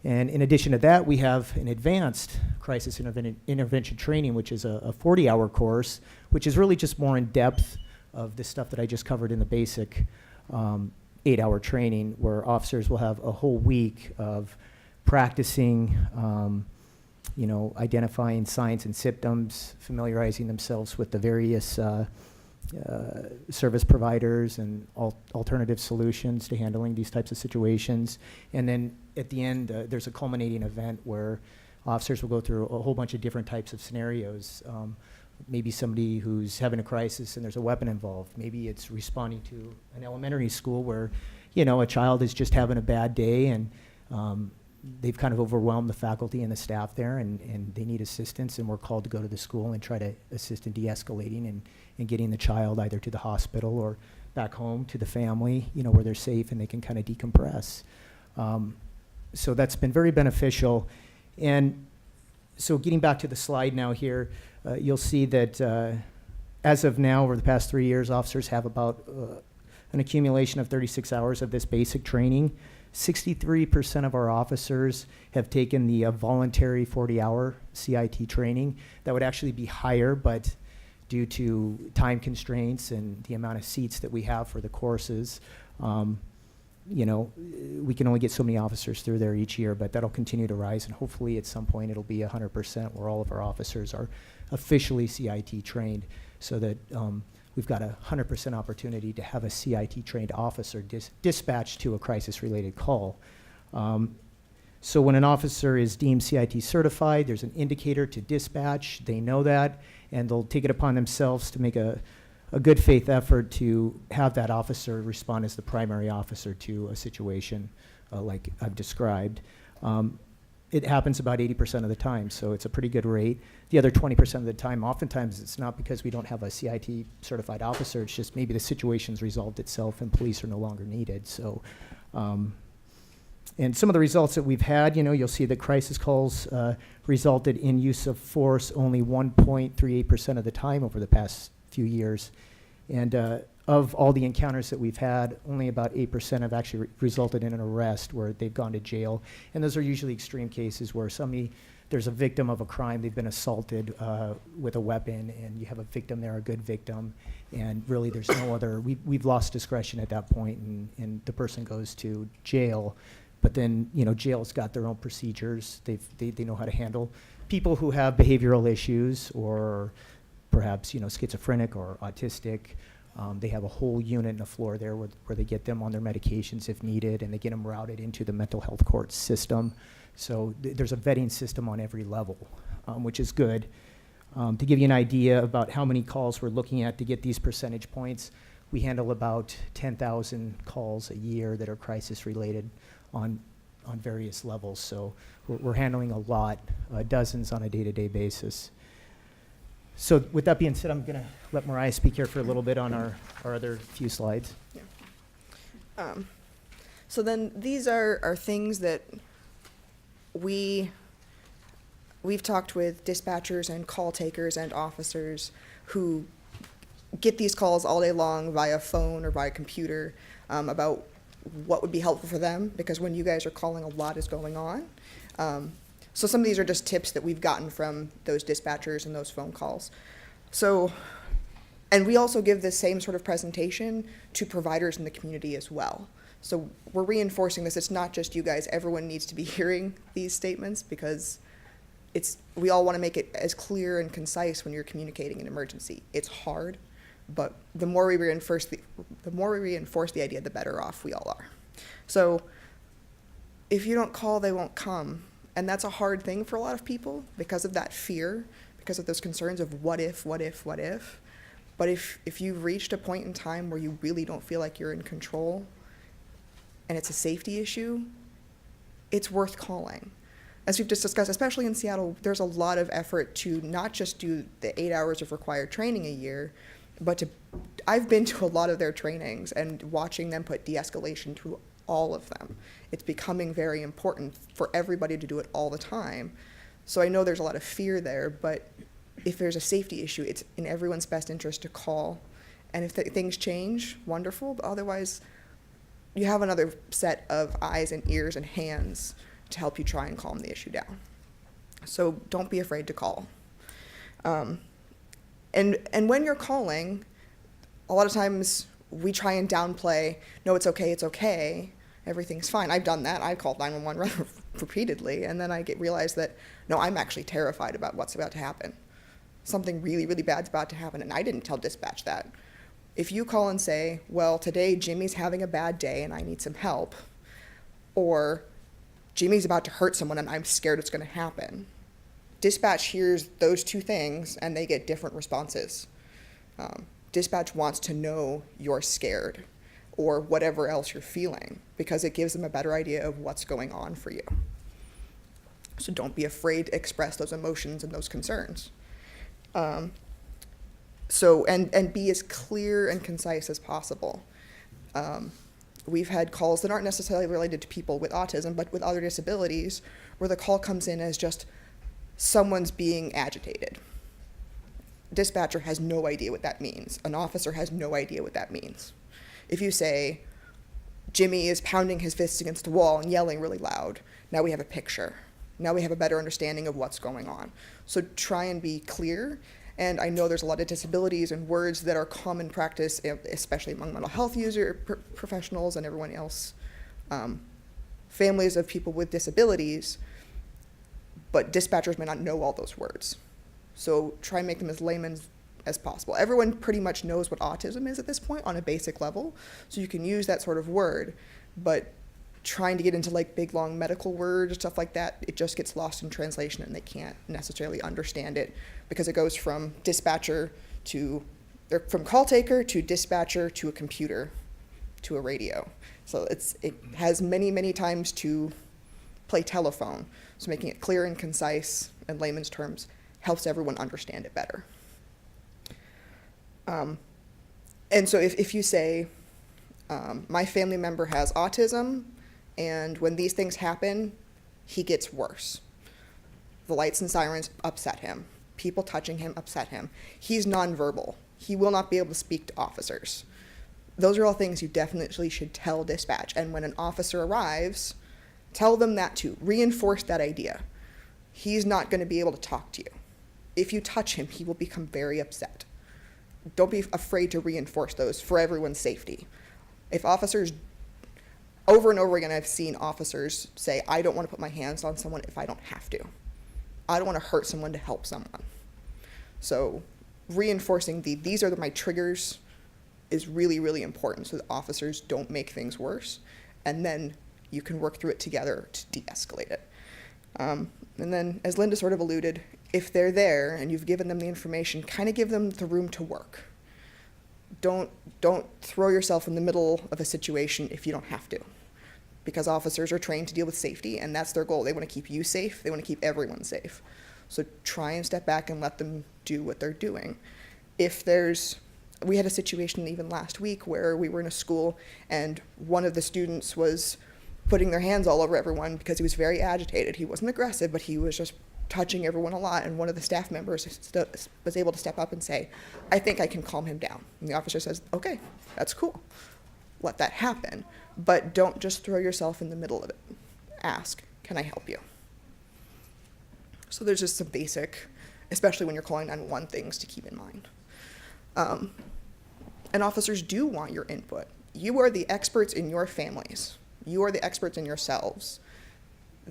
And in addition to that, we have an advanced crisis intervention training, which is a 40-hour course, which is really just more in depth of the stuff that I just covered in the basic 8-hour training, where officers will have a whole week of practicing, identifying signs and symptoms, familiarizing themselves with the various service providers and alternative solutions to handling these types of situations. And then at the end, there's a culminating event where officers will go through a whole bunch of different types of scenarios. Maybe somebody who's having a crisis and there's a weapon involved. Maybe it's responding to an elementary school where, a child is just having a bad day and they've kind of overwhelmed the faculty and the staff there and they need assistance, and we're called to go to the school and try to assist in de-escalating and getting the child either to the hospital or back home to the family, where they're safe and they can kind of decompress. So that's been very beneficial. And so getting back to the slide now here, you'll see that as of now, over the past 3 years, officers have about an accumulation of 36 hours of this basic training. 63% of our officers have taken the voluntary 40-hour CIT training. That would actually be higher, but due to time constraints and the amount of seats that we have for the courses, we can only get so many officers through there each year, but that'll continue to rise, and hopefully at some point it'll be 100% where all of our officers are officially CIT trained, so that we've got a 100% opportunity to have a CIT trained officer dispatched to a crisis related call. So when an officer is deemed CIT certified, there's an indicator to dispatch. They know that, and they'll take it upon themselves to make a good faith effort to have that officer respond as the primary officer to a situation like I've described. It happens about 80% of the time, so it's a pretty good rate. The other 20% of the time, oftentimes it's not because we don't have a CIT certified officer, it's just maybe the situation's resolved itself and police are no longer needed. So, and some of the results that we've had, you'll see that crisis calls resulted in use of force only 1.38% of the time over the past few years. And of all the encounters that we've had, only about 8% have actually resulted in an arrest where they've gone to jail. And those are usually extreme cases where there's a victim of a crime, they've been assaulted with a weapon, and you have a victim there, a good victim, and really there's no other, we've lost discretion at that point, and the person goes to jail. But then, jail's got their own procedures. They know how to handle people who have behavioral issues or perhaps, schizophrenic or autistic. They have a whole unit and a floor there where they get them on their medications if needed, and they get them routed into the mental health court system. So there's a vetting system on every level, which is good. To give you an idea about how many calls we're looking at to get these percentage points, we handle about 10,000 calls a year that are crisis related on various levels. So we're handling a lot, dozens on a day-to-day basis. So with that being said, I'm going to let Mariah speak here for a little bit on our other few slides. Yeah. So then these are things that we've talked with dispatchers and call takers and officers who get these calls all day long via phone or via computer about what would be helpful for them, because when you guys are calling, a lot is going on. So some of these are just tips that we've gotten from those dispatchers and those phone calls. So, and we also give this same sort of presentation to providers in the community as well. So we're reinforcing this. It's not just you guys. Everyone needs to be hearing these statements, because we all want to make it as clear and concise when you're communicating an emergency. It's hard, but the more we reinforce the idea, the better off we all are. So if you don't call, they won't come. And that's a hard thing for a lot of people because of that fear, because of those concerns of what if. But if you've reached a point in time where you really don't feel like you're in control and it's a safety issue, it's worth calling. As we've just discussed, especially in Seattle, there's a lot of effort to not just do the 8 hours of required training a year, but I've been to a lot of their trainings and watching them put de-escalation through all of them. It's becoming very important for everybody to do it all the time. So I know there's a lot of fear there, but if there's a safety issue, it's in everyone's best interest to call. And if things change, wonderful, but otherwise you have another set of eyes and ears and hands to help you try and calm the issue down. So don't be afraid to call. And when you're calling, a lot of times we try and downplay, no, it's okay, everything's fine. I've done that. I've called 911 repeatedly, and then I realize that, no, I'm actually terrified about what's about to happen. Something really, really bad's about to happen, and I didn't tell dispatch that. If you call and say, well, today Jimmy's having a bad day and I need some help, or Jimmy's about to hurt someone and I'm scared it's going to happen, dispatch hears those two things and they get different responses. Dispatch wants to know you're scared or whatever else you're feeling, because it gives them a better idea of what's going on for you. So don't be afraid to express those emotions and those concerns. So be as clear and concise as possible. We've had calls that aren't necessarily related to people with autism, but with other disabilities, where the call comes in as just someone's being agitated. Dispatcher has no idea what that means. An officer has no idea what that means. If you say, Jimmy is pounding his fists against the wall and yelling really loud, now we have a picture. Now we have a better understanding of what's going on. So try and be clear. And I know there's a lot of disabilities and words that are common practice, especially among mental health professionals and everyone else, families of people with disabilities, but dispatchers may not know all those words. So try and make them as layman's as possible. Everyone pretty much knows what autism is at this point on a basic level, so you can use that sort of word, but trying to get into like big long medical words and stuff like that, it just gets lost in translation and they can't necessarily understand it because it goes from dispatcher to, or from call taker to dispatcher to a computer to a radio. So it has many times to play telephone. So making it clear and concise in layman's terms helps everyone understand it better. And so if you say, my family member has autism, and when these things happen, he gets worse. The lights and sirens upset him. People touching him upset him. He's nonverbal. He will not be able to speak to officers. Those are all things you definitely should tell dispatch. And when an officer arrives, tell them that too. Reinforce that idea. He's not going to be able to talk to you. If you touch him, he will become very upset. Don't be afraid to reinforce those for everyone's safety. If officers, over and over again, I've seen officers say, I don't want to put my hands on someone if I don't have to. I don't want to hurt someone to help someone. So reinforcing these are my triggers is really important so that officers don't make things worse. And then you can work through it together to de-escalate it. And then, as Linda sort of alluded, if they're there and you've given them the information, kind of give them the room to work. Don't throw yourself in the middle of a situation if you don't have to, because officers are trained to deal with safety, and that's their goal. They want to keep you safe. They want to keep everyone safe. So try and step back and let them do what they're doing. We had a situation even last week where we were in a school and one of the students was putting their hands all over everyone because he was very agitated. He wasn't aggressive, but he was just touching everyone a lot, and one of the staff members was able to step up and say, I think I can calm him down. And the officer says, okay, that's cool. Let that happen, but don't just throw yourself in the middle of it. Ask, can I help you? So there's just some basic, especially when you're calling 911, things to keep in mind. And officers do want your input. You are the experts in your families. You are the experts in yourselves.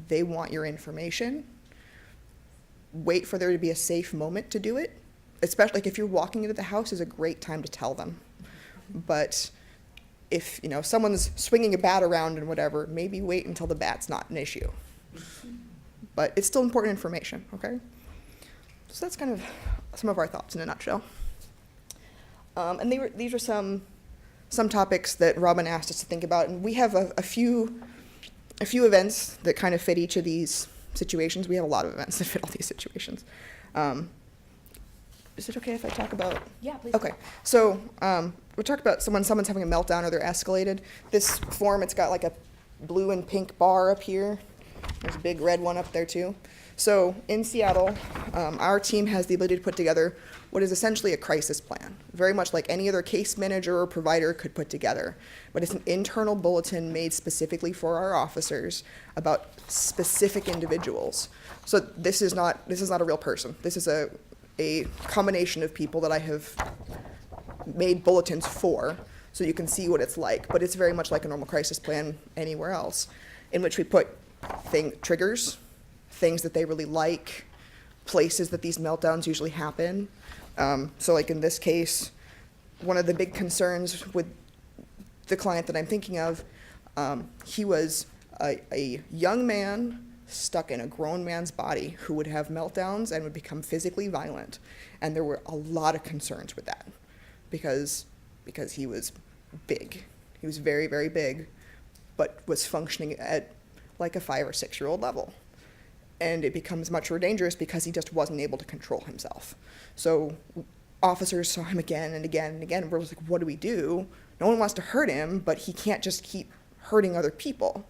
They want your information. Wait for there to be a safe moment to do it. Especially like if you're walking into the house is a great time to tell them. But if someone's swinging a bat around and whatever, maybe wait until the bat's not an issue. But it's still important information, okay? So that's kind of some of our thoughts in a nutshell. And these are some topics that Robin asked us to think about, and we have a few events that kind of fit each of these situations. We have a lot of events that fit all these situations. Is it okay if I talk about? Yeah, please. Okay, so we talked about someone's having a meltdown or they're escalated. This form, it's got like a blue and pink bar up here. There's a big red one up there too. So in Seattle, our team has the ability to put together what is essentially a crisis plan, very much like any other case manager or provider could put together. But it's an internal bulletin made specifically for our officers about specific individuals. So this is not a real person. This is a combination of people that I have made bulletins for, so you can see what it's like. But it's very much like a normal crisis plan anywhere else, in which we put triggers, things that they really like, places that these meltdowns usually happen. So like in this case, one of the big concerns with the client that I'm thinking of, he was a young man stuck in a grown man's body who would have meltdowns and would become physically violent. And there were a lot of concerns with that because he was big. He was very, very big, but was functioning at like a 5 or 6 year old level. And it becomes much more dangerous because he just wasn't able to control himself. So officers saw him again and again and again. And we're just like, what do we do? No one wants to hurt him, but he can't just keep hurting other people.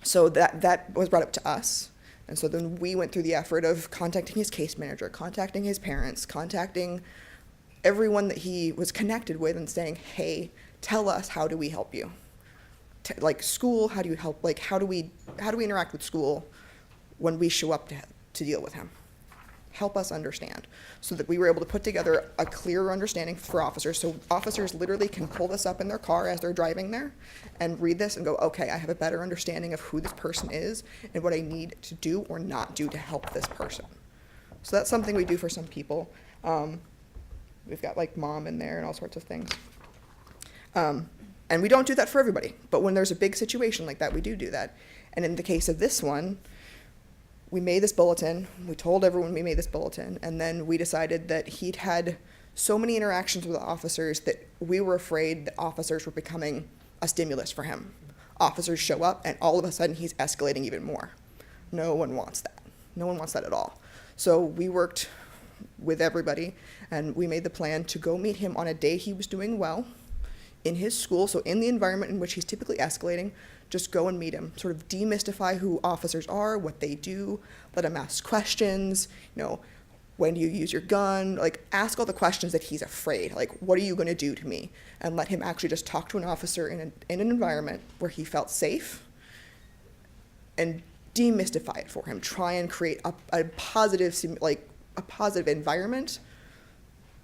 So that was brought up to us. And so then we went through the effort of contacting his case manager, contacting his parents, contacting everyone that he was connected with and saying, hey, tell us, how do we help you? Like school, how do you help? Like how do we interact with school when we show up to deal with him? Help us understand, so that we were able to put together a clearer understanding for officers. So officers literally can pull this up in their car as they're driving there and read this and go, okay, I have a better understanding of who this person is and what I need to do or not do to help this person. So that's something we do for some people. We've got like mom in there and all sorts of things. And we don't do that for everybody, but when there's a big situation like that, we do that. And in the case of this one, we made this bulletin, we told everyone we made this bulletin, and then we decided that he'd had so many interactions with officers that we were afraid that officers were becoming a stimulus for him. Officers show up, and all of a sudden he's escalating even more. No one wants that. No one wants that at all. So we worked with everybody, and we made the plan to go meet him on a day he was doing well in his school, so in the environment in which he's typically escalating, just go and meet him, sort of demystify who officers are, what they do, let him ask questions, when do you use your gun, like ask all the questions that he's afraid, like what are you going to do to me, and let him actually just talk to an officer in an environment where he felt safe, and demystify it for him, try and create a positive environment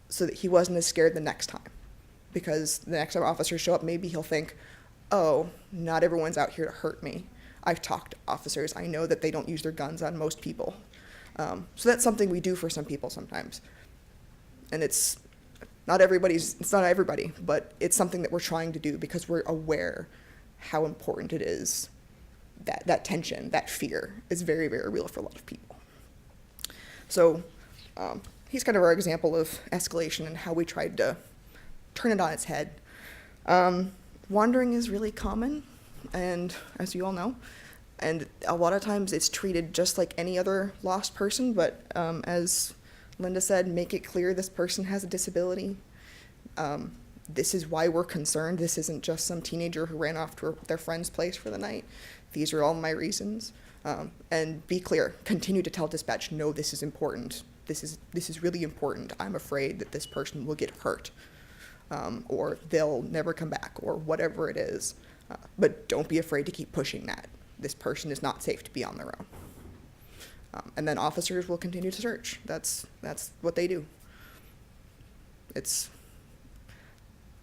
so that he wasn't as scared the next time. Because the next time officers show up, maybe he'll think, oh, not everyone's out here to hurt me. I've talked to officers. I know that they don't use their guns on most people. So that's something we do for some people sometimes. And it's not everybody, but it's something that we're trying to do because we're aware how important it is. That tension, that fear is very, very real for a lot of people. So he's kind of our example of escalation and how we tried to turn it on its head. Wandering is really common, and as you all know, and a lot of times it's treated just like any other lost person, but as Linda said, make it clear this person has a disability. This is why we're concerned. This isn't just some teenager who ran off to their friend's place for the night. These are all my reasons. And be clear, continue to tell dispatch, no, this is important. This is really important. I'm afraid that this person will get hurt. Or they'll never come back, or whatever it is. But don't be afraid to keep pushing that. This person is not safe to be on their own. And then officers will continue to search. That's what they do.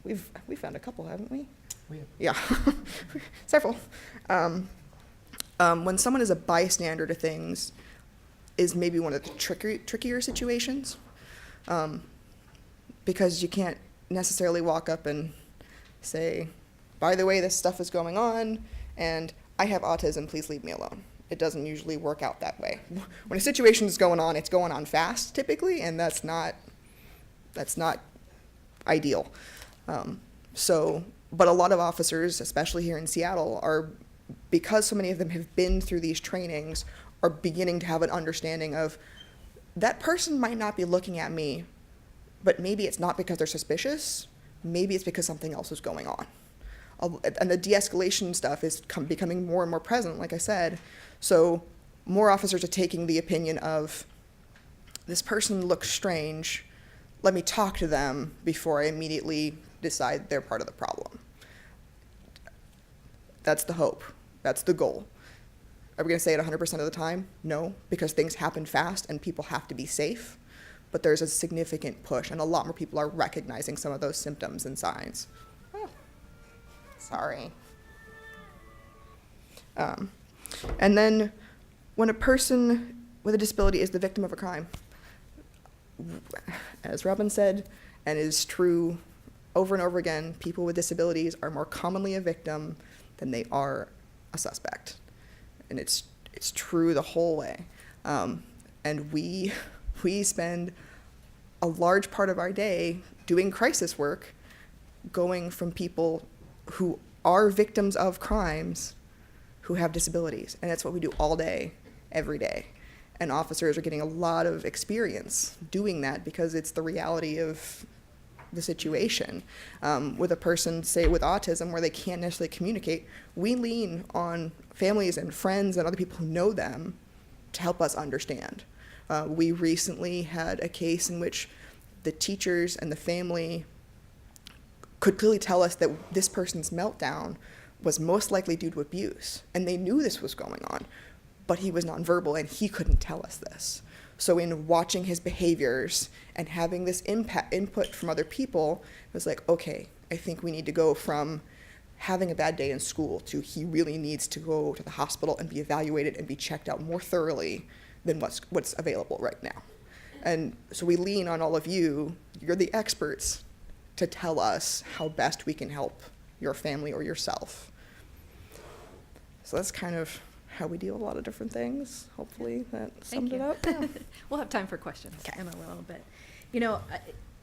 We've found a couple, haven't we? Yeah, several. When someone is a bystander to things is maybe one of the trickier situations, because you can't necessarily walk up and say, by the way, this stuff is going on, and I have autism, please leave me alone. It doesn't usually work out that way. When a situation is going on, it's going on fast, typically, and that's not ideal. But a lot of officers, especially here in Seattle, because so many of them have been through these trainings, are beginning to have an understanding of that person might not be looking at me, but maybe it's not because they're suspicious. Maybe it's because something else is going on. And the de-escalation stuff is becoming more and more present, like I said. So more officers are taking the opinion of, this person looks strange, let me talk to them before I immediately decide they're part of the problem. That's the hope. That's the goal. Are we going to say it 100% of the time? No, because things happen fast and people have to be safe. But there's a significant push, and a lot more people are recognizing some of those symptoms and signs. Oh, sorry. And then when a person with a disability is the victim of a crime, as Robin said, and is true over and over again, people with disabilities are more commonly a victim than they are a suspect. And it's true the whole way. And we spend a large part of our day doing crisis work, going from people who are victims of crimes who have disabilities. And that's what we do all day, every day. And officers are getting a lot of experience doing that because it's the reality of the situation. With a person, say, with autism, where they can't necessarily communicate, we lean on families and friends and other people who know them to help us understand. We recently had a case in which the teachers and the family could clearly tell us that this person's meltdown was most likely due to abuse, and they knew this was going on, but he was nonverbal and he couldn't tell us this. So in watching his behaviors and having this input from other people, it was like, okay, I think we need to go from having a bad day in school to he really needs to go to the hospital and be evaluated and be checked out more thoroughly than what's available right now. And so we lean on all of you. You're the experts to tell us how best we can help your family or yourself. So that's kind of how we deal with a lot of different things. Hopefully that summed it you. up. Yeah. We'll have time for questions Okay. in a little bit. You know,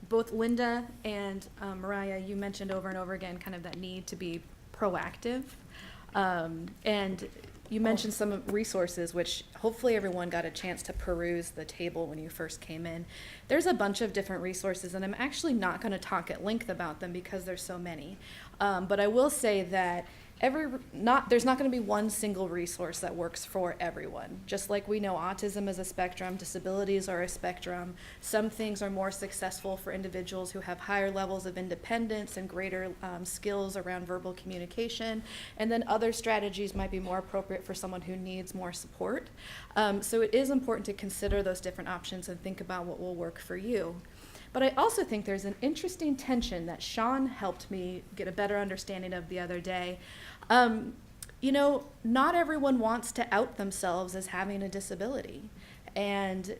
both Linda and Mariah, you mentioned over and over again kind of that need to be proactive. And you mentioned some resources, which hopefully everyone got a chance to peruse the table when you first came in. There's a bunch of different resources, and I'm actually not going to talk at length about them because there's so many. But I will say that there's not going to be one single resource that works for everyone. Just like we know autism is a spectrum, disabilities are a spectrum. Some things are more successful for individuals who have higher levels of independence and greater skills around verbal communication. And then other strategies might be more appropriate for someone who needs more support. So it is important to consider those different options and think about what will work for you. But I also think there's an interesting tension that Sean helped me get a better understanding of the other day. You know, not everyone wants to out themselves as having a disability. And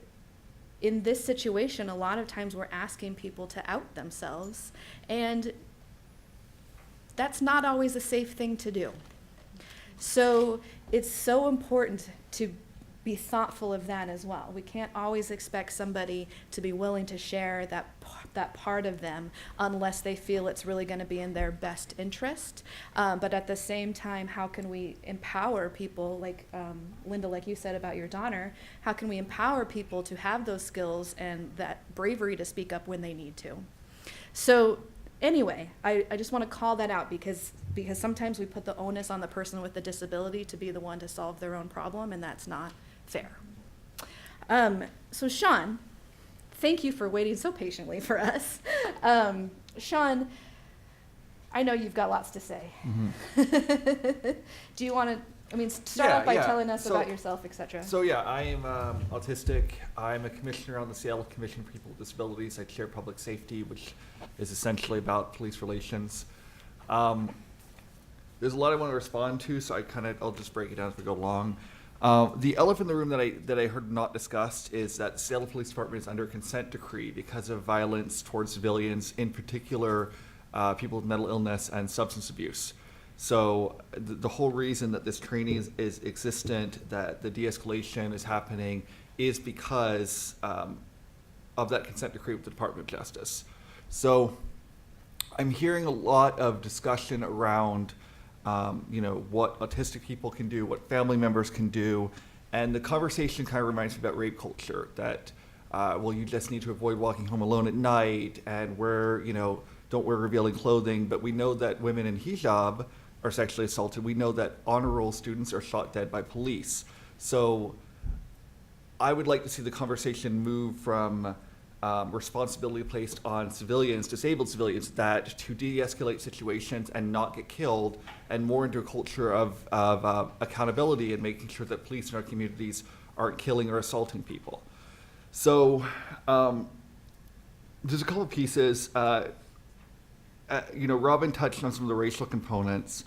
in this situation, a lot of times we're asking people to out themselves. And that's not always a safe thing to do. So it's so important to be thoughtful of that as well. We can't always expect somebody to be willing to share that part of them unless they feel it's really going to be in their best interest. But at the same time, how can we empower people, like Linda, like you said about your daughter, how can we empower people to have those skills and that bravery to speak up when they need to? So anyway, I just want to call that out because sometimes we put the onus on the person with the disability to be the one to solve their own problem, and that's not fair. So Sean, thank you for waiting so patiently for us. Sean, I know you've got lots to say. Mm-hmm. Do you want to, start off by telling us about yourself, etc.? So yeah, I am autistic. I'm a commissioner on the Seattle Commission for People with Disabilities. I chair public safety, which is essentially about police relations. There's a lot I want to respond to, so I'll just break it down as we go along. The elephant in the room that I heard not discussed is that the Seattle Police Department is under a consent decree because of violence towards civilians, in particular people with mental illness and substance abuse. So the whole reason that this training is existent, that the de-escalation is happening, is because of that consent decree with the Department of Justice. So I'm hearing a lot of discussion around what autistic people can do, what family members can do. And the conversation kind of reminds me about rape culture, that, you just need to avoid walking home alone at night and don't wear revealing clothing. But we know that women in hijab are sexually assaulted. We know that honor roll students are shot dead by police. So I would like to see the conversation move from responsibility placed on civilians, disabled civilians, that to de-escalate situations and not get killed, and more into a culture of accountability and making sure that police in our communities aren't killing or assaulting people. So there's a couple of pieces. Robin touched on some of the racial components.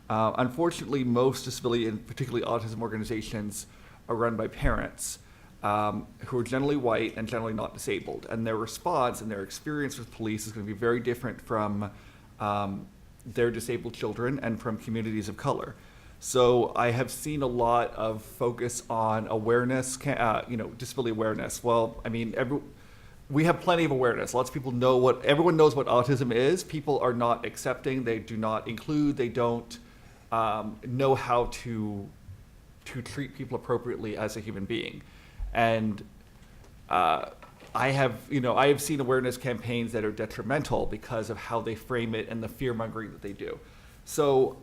Unfortunately, most disability and particularly autism organizations are run by parents who are generally white and generally not disabled. And their response and their experience with police is going to be very different from their disabled children and from communities of color. So I have seen a lot of focus on awareness, disability awareness. Well, we have plenty of awareness. Lots of people know everyone knows what autism is. People are not accepting, they do not include, they don't know how to treat people appropriately as a human being. And I have seen awareness campaigns that are detrimental because of how they frame it and the fear mongering that they do. So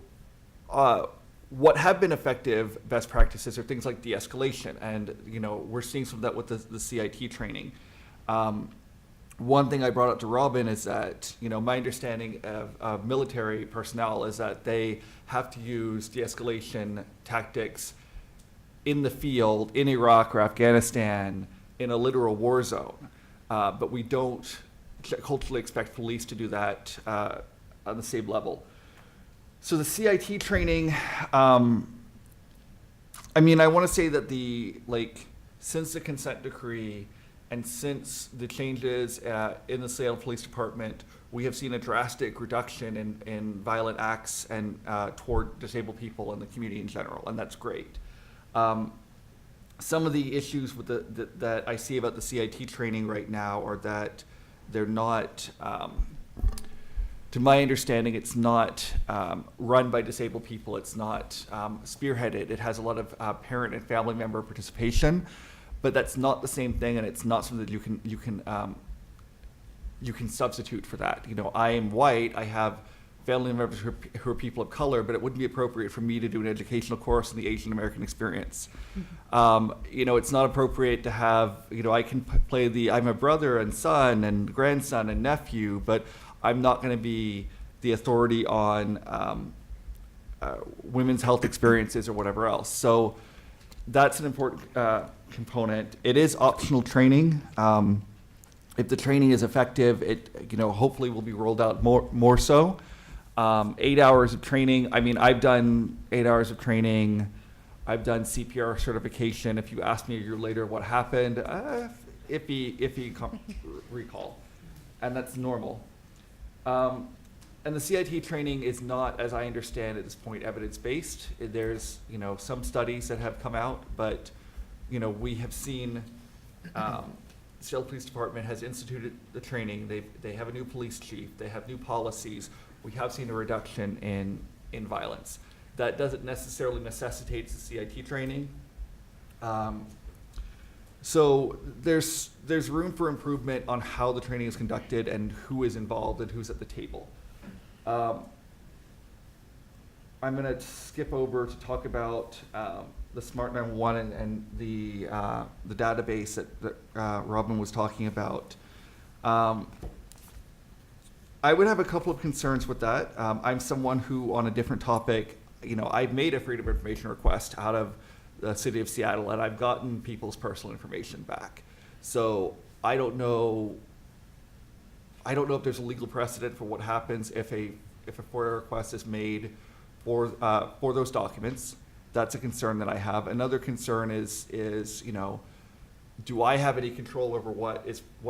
what have been effective best practices are things like de-escalation. And, we're seeing some of that with the CIT training. One thing I brought up to Robin is that, my understanding of military personnel is that they have to use de-escalation tactics in the field, in Iraq or Afghanistan, in a literal war zone. But we don't culturally expect police to do that on the same level. So the CIT training, I want to say that since the consent decree And since the changes in the Seattle Police Department, we have seen a drastic reduction in violent acts and toward disabled people in the community in general, and that's great. Some of the issues with that I see about the CIT training right now are that they're not, to my understanding, it's not run by disabled people. It's not spearheaded. It has a lot of parent and family member participation, but that's not the same thing, and it's not something that you can substitute for that. You know, I am white. I have family members who are people of color, but it wouldn't be appropriate for me to do an educational course on the Asian American experience. You know, it's not appropriate to have, you know, I can play I'm a brother and son and grandson and nephew, but I'm not going to be the authority on women's health experiences or whatever else. So that's an important component. It is optional training. If the training is effective, it, you know, hopefully will be rolled out more so. 8 hours of training. I mean, I've done 8 hours of training. I've done CPR certification. If you ask me a year later what happened, iffy recall, and that's normal. And the CIT training is not, as I understand at this point, evidence-based. There's, you know, some studies that have come out, but, you know, we have seen the Seattle Police Department has instituted the training. They have a new police chief. They have new policies. We have seen a reduction in violence. That doesn't necessarily necessitate the CIT training. So there's room for improvement on how the training is conducted and who is involved and who's at the table. I'm going to skip over to talk about the Smart 911 and the database that Robin was talking about. I would have a couple of concerns with that. I'm someone who, on a different topic, you know, I've made a Freedom of Information request out of the city of Seattle, and I've gotten people's personal information back. So I don't know if there's a legal precedent for what happens if a FOIA request is made for those documents. That's a concern that I have. Another concern is you know, do I have any control over what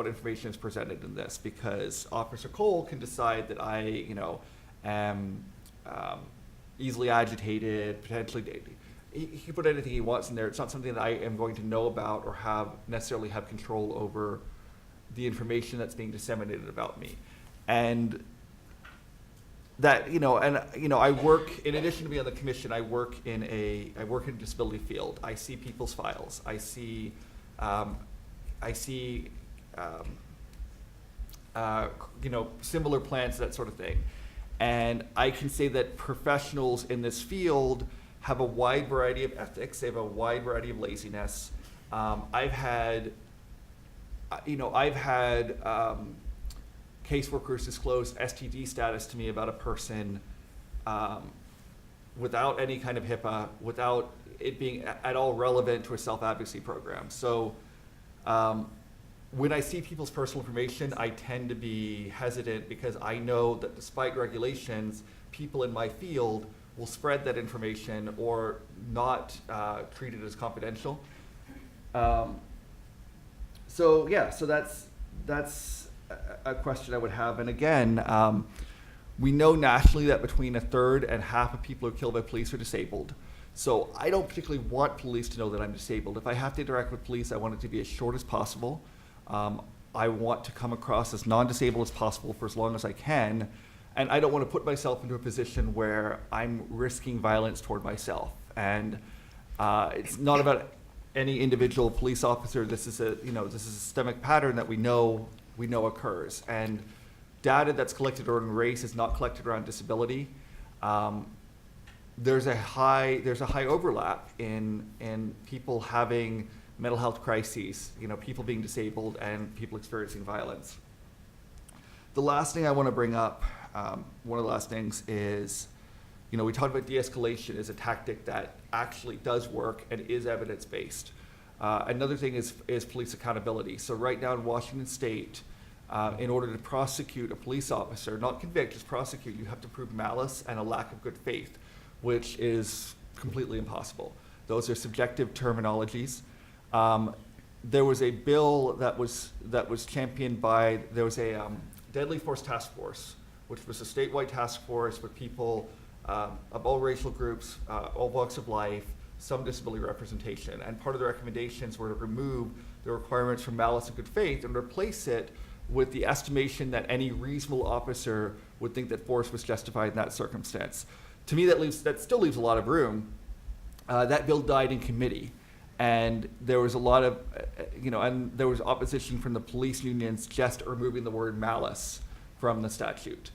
information is presented in this? Because Officer Cole can decide that I, you know, am easily agitated, potentially. He can put anything he wants in there. It's not something that I am going to know about or necessarily have control over the information that's being disseminated about me. And that, you know, I work, in addition to being on the commission, I work in a disability field. I see people's files. I see you know, similar plans, that sort of thing. And I can say that professionals in this field have a wide variety of ethics. They have a wide variety of laziness. I've had caseworkers disclose STD status to me about a person without any kind of HIPAA, without it being at all relevant to a self-advocacy program. So when I see people's personal information, I tend to be hesitant because I know that despite regulations, people in my field will spread that information or not treat it as confidential. So that's a question I would have. And again, we know nationally that between a third and half of people who are killed by police are disabled. So I don't particularly want police to know that I'm disabled. If I have to interact with police, I want it to be as short as possible. I want to come across as non-disabled as possible for as long as I can. And I don't want to put myself into a position where I'm risking violence toward myself. And it's not about any individual police officer. This is a systemic pattern that we know occurs. And data that's collected around race is not collected around disability. There's a high overlap in people having mental health crises, you know, people being disabled and people experiencing violence. The last thing I want to bring up, one of the last things is, you know, we talked about de-escalation as a tactic that actually does work and is evidence-based. Another thing is police accountability. So right now in Washington State, in order to prosecute a police officer, not convict, just prosecute, you have to prove malice and a lack of good faith, which is completely impossible. Those are subjective terminologies. there was a bill that was championed by, there was a Deadly Force Task Force, which was a statewide task force with people of all racial groups, all walks of life, some disability representation. And part of the recommendations were to remove the requirements for malice and good faith and replace it with the estimation that any reasonable officer would think that force was justified in that circumstance. To me, that still leaves a lot of room. That bill died in committee, and there was a lot of, and there was opposition from the police unions just removing the word malice from the statute.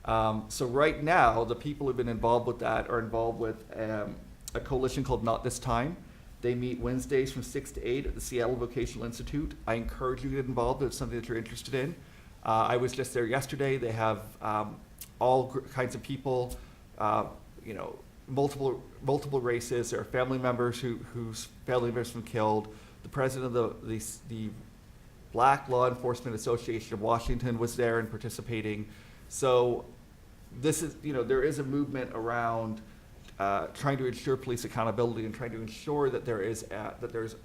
So right now, the people who've been involved with that are involved with a coalition called Not This Time. They meet Wednesdays from 6 to 8 at the Seattle Vocational Institute. I encourage you to get involved if it's something that you're interested in. I was just there yesterday. They have all kinds of people, multiple races. There are family members whose family members have been killed. The president of the Black Law Enforcement Association of Washington was there and participating. So this is, there is a movement around trying to ensure police accountability and trying to ensure that there is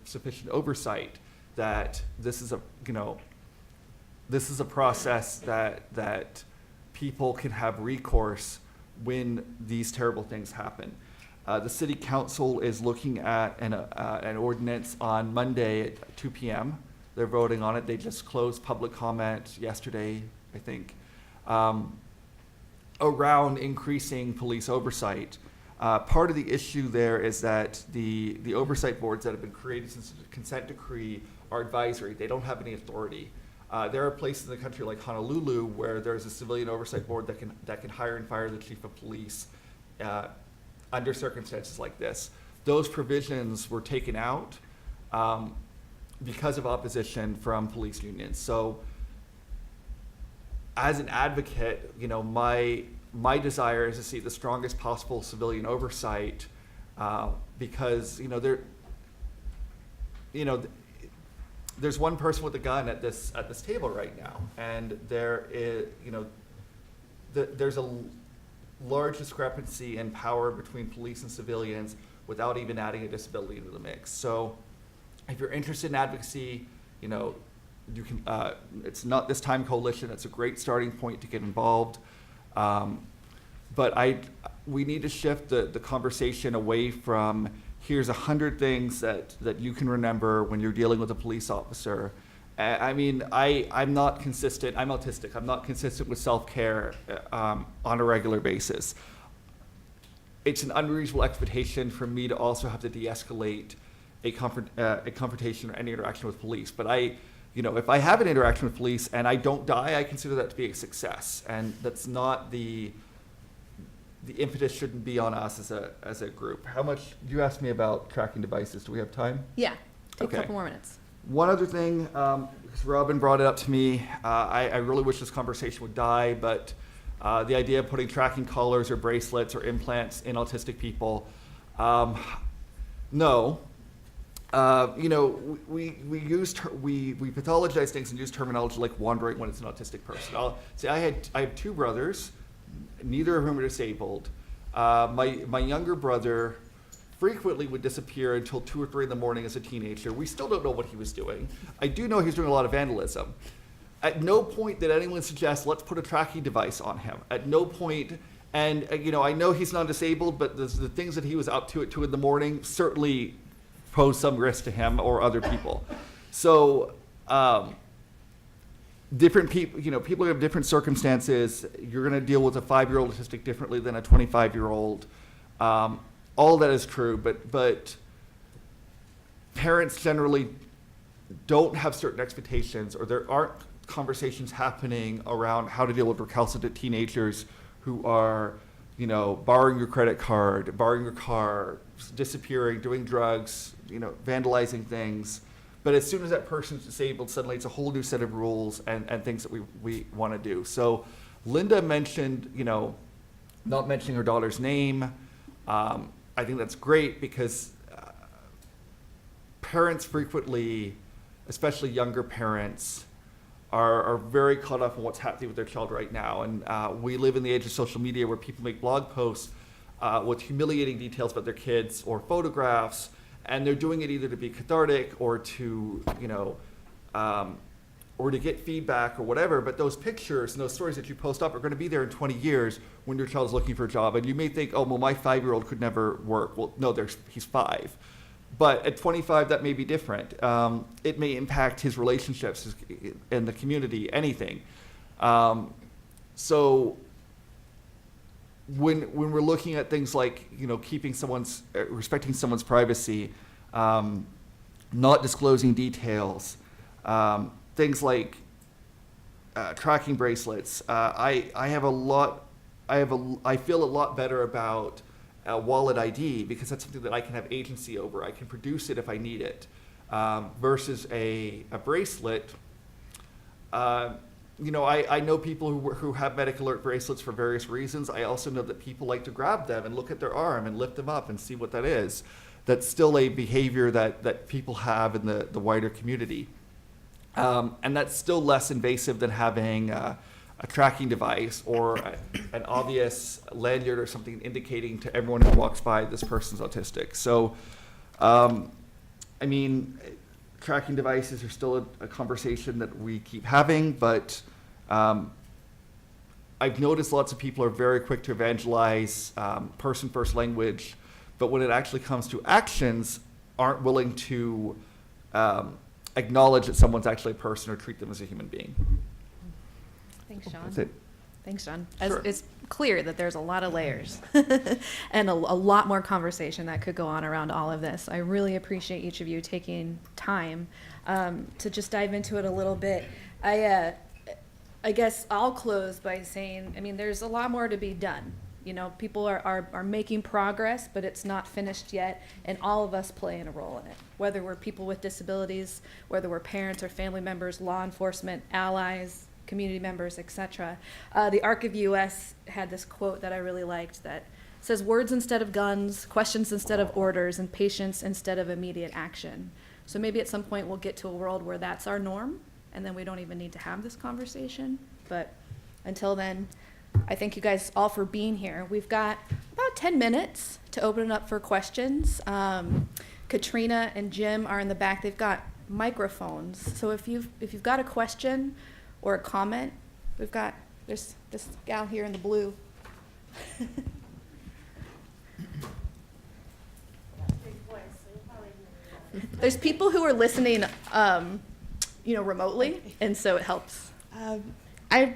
sufficient oversight, that this is a process that people can have recourse when these terrible things happen. The city council is looking at an ordinance on Monday at 2 p.m. They're voting on it. They just closed public comment yesterday, I think, around increasing police oversight. Part of the issue there is that the oversight boards that have been created since the consent decree are advisory. They don't have any authority. There are places in the country like Honolulu where there's a civilian oversight board that can hire and fire the chief of police under circumstances like this. Those provisions were taken out because of opposition from police unions. So as an advocate, my desire is to see the strongest possible civilian oversight because there's one person with a gun at this table right now, and there's a large discrepancy in power between police and civilians without even adding a disability into the mix. So if you're interested in advocacy, you can, it's Not This Time Coalition. It's a great starting point to get involved. But we need to shift the conversation away from here's 100 things that you can remember when you're dealing with a police officer. I'm not consistent. I'm autistic. I'm not consistent with self-care on a regular basis. It's an unreasonable expectation for me to also have to de-escalate a confrontation or any interaction with police. But if I have an interaction with police and I don't die, I consider that to be a success. And that's not the impetus shouldn't be on us as a group. How much, you asked me about tracking devices. Do we have time? Yeah, take Okay. a couple more minutes. One other thing, because Robin brought it up to me, I really wish this conversation would die, but the idea of putting tracking collars or bracelets or implants in autistic people, no. We pathologize things and use terminology like wandering when it's an autistic person. I have two brothers, neither of whom are disabled. My younger brother frequently would disappear until 2 or 3 in the morning as a teenager. We still don't know what he was doing. I do know he's doing a lot of vandalism. At no point did anyone suggest, let's put a tracking device on him. At no point, and I know he's not disabled, but the things that he was up to at 2 in the morning certainly pose some risk to him or other people. So different people, people have different circumstances. You're going to deal with a 5-year-old autistic differently than a 25-year-old. All that is true, but parents generally don't have certain expectations, or there aren't conversations happening around how to deal with recalcitrant teenagers who are, borrowing your credit card, borrowing your car, disappearing, doing drugs, vandalizing things. But as soon as that person's disabled, suddenly it's a whole new set of rules and things that we want to do. So Linda mentioned, not mentioning her daughter's name. I think that's great because parents frequently, especially younger parents, are very caught up in what's happening with their child right now. And we live in the age of social media where people make blog posts with humiliating details about their kids or photographs, and they're doing it either to be cathartic or to, or to get feedback or whatever, but those pictures and those stories that you post up are going to be there in 20 years when your child's looking for a job. And you may think, oh, well, my 5-year-old could never work. Well, no, he's 5. But at 25, that may be different. It may impact his relationships in the community, anything. So when we're looking at things like, respecting someone's privacy, not disclosing details, things like tracking bracelets. I feel a lot better about wallet ID because that's something that I can have agency over. I can produce it if I need it, versus a bracelet. I know people who have medic alert bracelets for various reasons. I also know that people like to grab them and look at their arm and lift them up and see what that is. That's still a behavior that people have in the wider community. And that's still less invasive than having a tracking device or an obvious lanyard or something indicating to everyone who walks by this person's autistic. So, tracking devices are still a conversation that we keep having, but I've noticed lots of people are very quick to evangelize person-first language, but when it actually comes to actions, aren't willing to acknowledge that someone's actually a person or treat them as a human being. Thanks, Sean. That's it. Thanks, John. Sure. It's clear that there's a lot of layers and a lot more conversation that could go on around all of this. I really appreciate each of you taking time to just dive into it a little bit. I guess I'll close by saying, there's a lot more to be done. People are making progress, but it's not finished yet, and all of us play in a role in it. Whether we're people with disabilities, whether we're parents or family members, law enforcement, allies, community members, etc. The ARC of US had this quote that I really liked that says, "Words instead of guns, questions instead of orders, and patience instead of immediate action." So maybe at some point we'll get to a world where that's our norm, and then we don't even need to have this conversation. But until then, I thank you guys all for being here. We've got about 10 minutes to open it up for questions. Katrina and Jim are in the back. They've got microphones. So if you've got a question or a comment, there's this gal here in the blue. There's people who are listening, remotely, and so it helps. I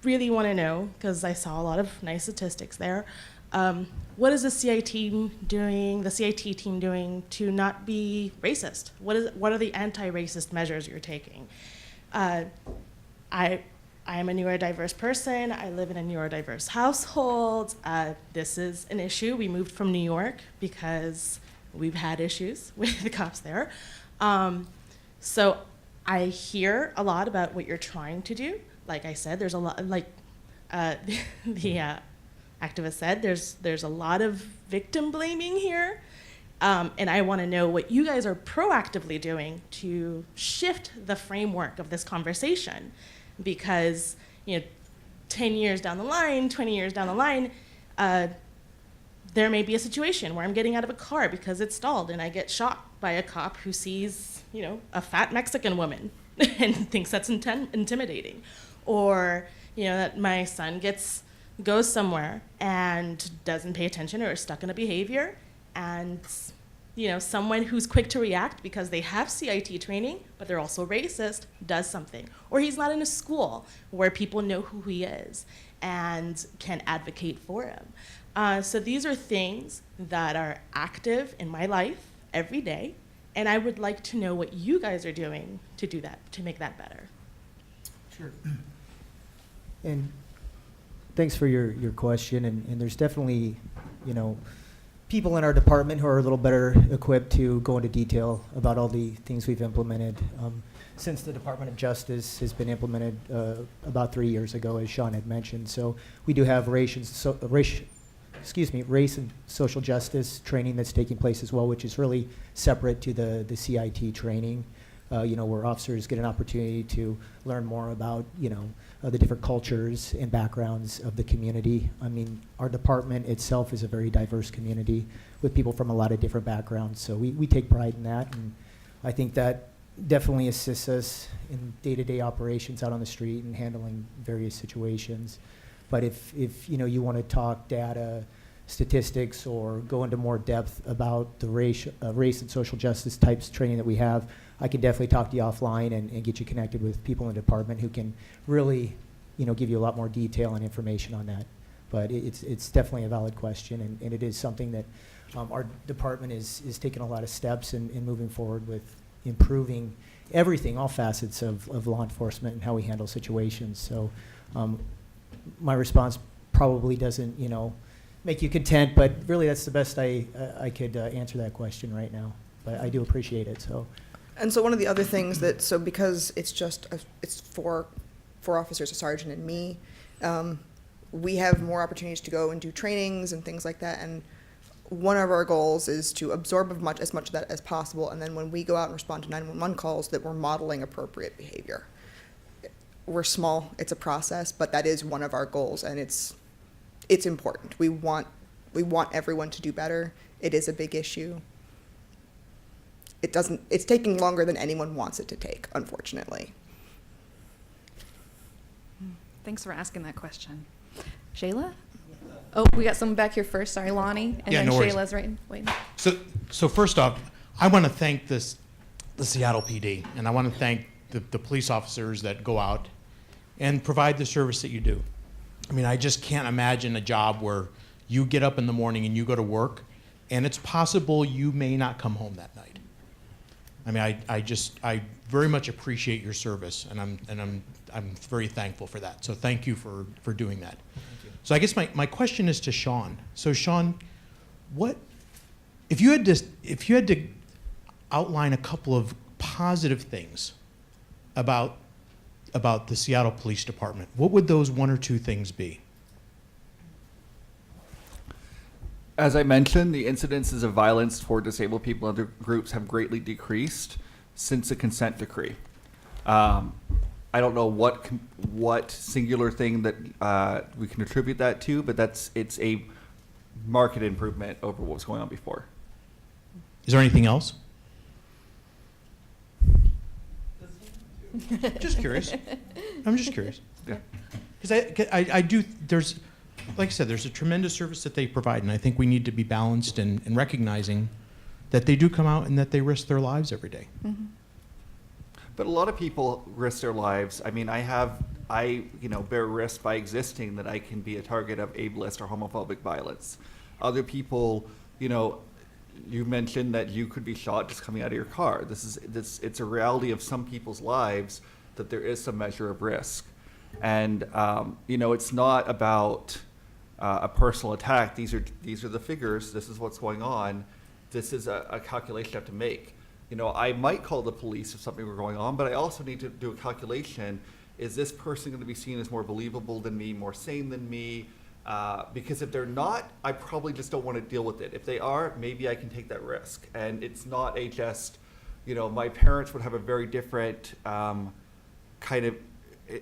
really want to know, because I saw a lot of nice statistics there, what is the CIT team doing to not be racist? What are the anti-racist measures you're taking? I am a neurodiverse person. I live in a neurodiverse household. This is an issue. We moved from New York because we've had issues with the cops there. So I hear a lot about what you're trying to do. Like I said, there's a lot, like the activist said, there's a lot of victim blaming here. And I want to know what you guys are proactively doing to shift the framework of this conversation. Because 10 years down the line, 20 years down the line, there may be a situation where I'm getting out of a car because it's stalled and I get shot by a cop who sees, a fat Mexican woman and thinks that's intimidating. Or, that my son goes somewhere and doesn't pay attention or is stuck in a behavior, and someone who's quick to react because they have CIT training, but they're also racist, does something. Or he's not in a school where people know who he is and can advocate for him. So these are things that are active in my life every day, and I would like to know what you guys are doing to do that, to make that better. Sure. And thanks for your question. And there's definitely, people in our department who are a little better equipped to go into detail about all the things we've implemented since the Department of Justice has been implemented about 3 years ago, as Sean had mentioned. So we do have race and social justice training that's taking place as well, which is really separate to the CIT training. where officers get an opportunity to learn more about, the different cultures and backgrounds of the community. I mean, our department itself is a very diverse community with people from a lot of different backgrounds, so we take pride in that, and I think that definitely assists us in day-to-day operations out on the street and handling various situations. But if you want to talk data, statistics, or go into more depth about the race and social justice types training that we have, I can definitely talk to you offline and get you connected with people in the department who can really, give you a lot more detail and information on that. But it's definitely a valid question, and it is something that our department is taking a lot of steps in moving forward with improving everything, all facets of law enforcement and how we handle situations. So my response probably doesn't, make you content, but really that's the best I could answer that question right now. But I do appreciate it. So. And so one of the other things because it's just it's four officers, a sergeant and me, we have more opportunities to go and do trainings and things like that. And one of our goals is to absorb as much of that as possible. And then when we go out and respond to 911 calls, that we're modeling appropriate behavior. We're small, it's a process, but that is one of our goals, and it's important. We want everyone to do better. It is a big issue. It's taking longer than anyone wants it to take, unfortunately. Thanks for asking that question. Shayla? Oh, we got someone back here first. Sorry, Lonnie. And Yeah, then no worries. Shayla's right. Wait. So first off, I want to thank the Seattle PD, and I want to thank the police officers that go out and provide the service that you do. I mean, I just can't imagine a job where you get up in the morning and you go to work, and it's possible you may not come home that night. I mean, I very much appreciate your service, and I'm very thankful for that. So thank you for doing that. Thank you. So I guess my question is to Sean. So Sean, if you had to outline a couple of positive things about the Seattle Police Department, what would those one or two things be? As I mentioned, the incidences of violence toward disabled people and other groups have greatly decreased since the consent decree. I don't know what singular thing that we can attribute that to, but it's a marked improvement over what was going on before. Is there anything else? Just curious. I'm just curious. Yeah. Because I do, there's, like I said, there's a tremendous service that they provide, and I think we need to be balanced and recognizing that they do come out and that they risk their lives every day. Mm-hmm. But a lot of people risk their lives. I mean, I bear risk by existing that I can be a target of ableist or homophobic violence. Other people, you mentioned that you could be shot just coming out of your car. It's a reality of some people's lives that there is some measure of risk. And, it's not about a personal attack. These are the figures. This is what's going on. This is a calculation I have to make. I might call the police if something were going on, but I also need to do a calculation. Is this person going to be seen as more believable than me, more sane than me? Because if they're not, I probably just don't want to deal with it. If they are, maybe I can take that risk. And it's not my parents would have a very different kind of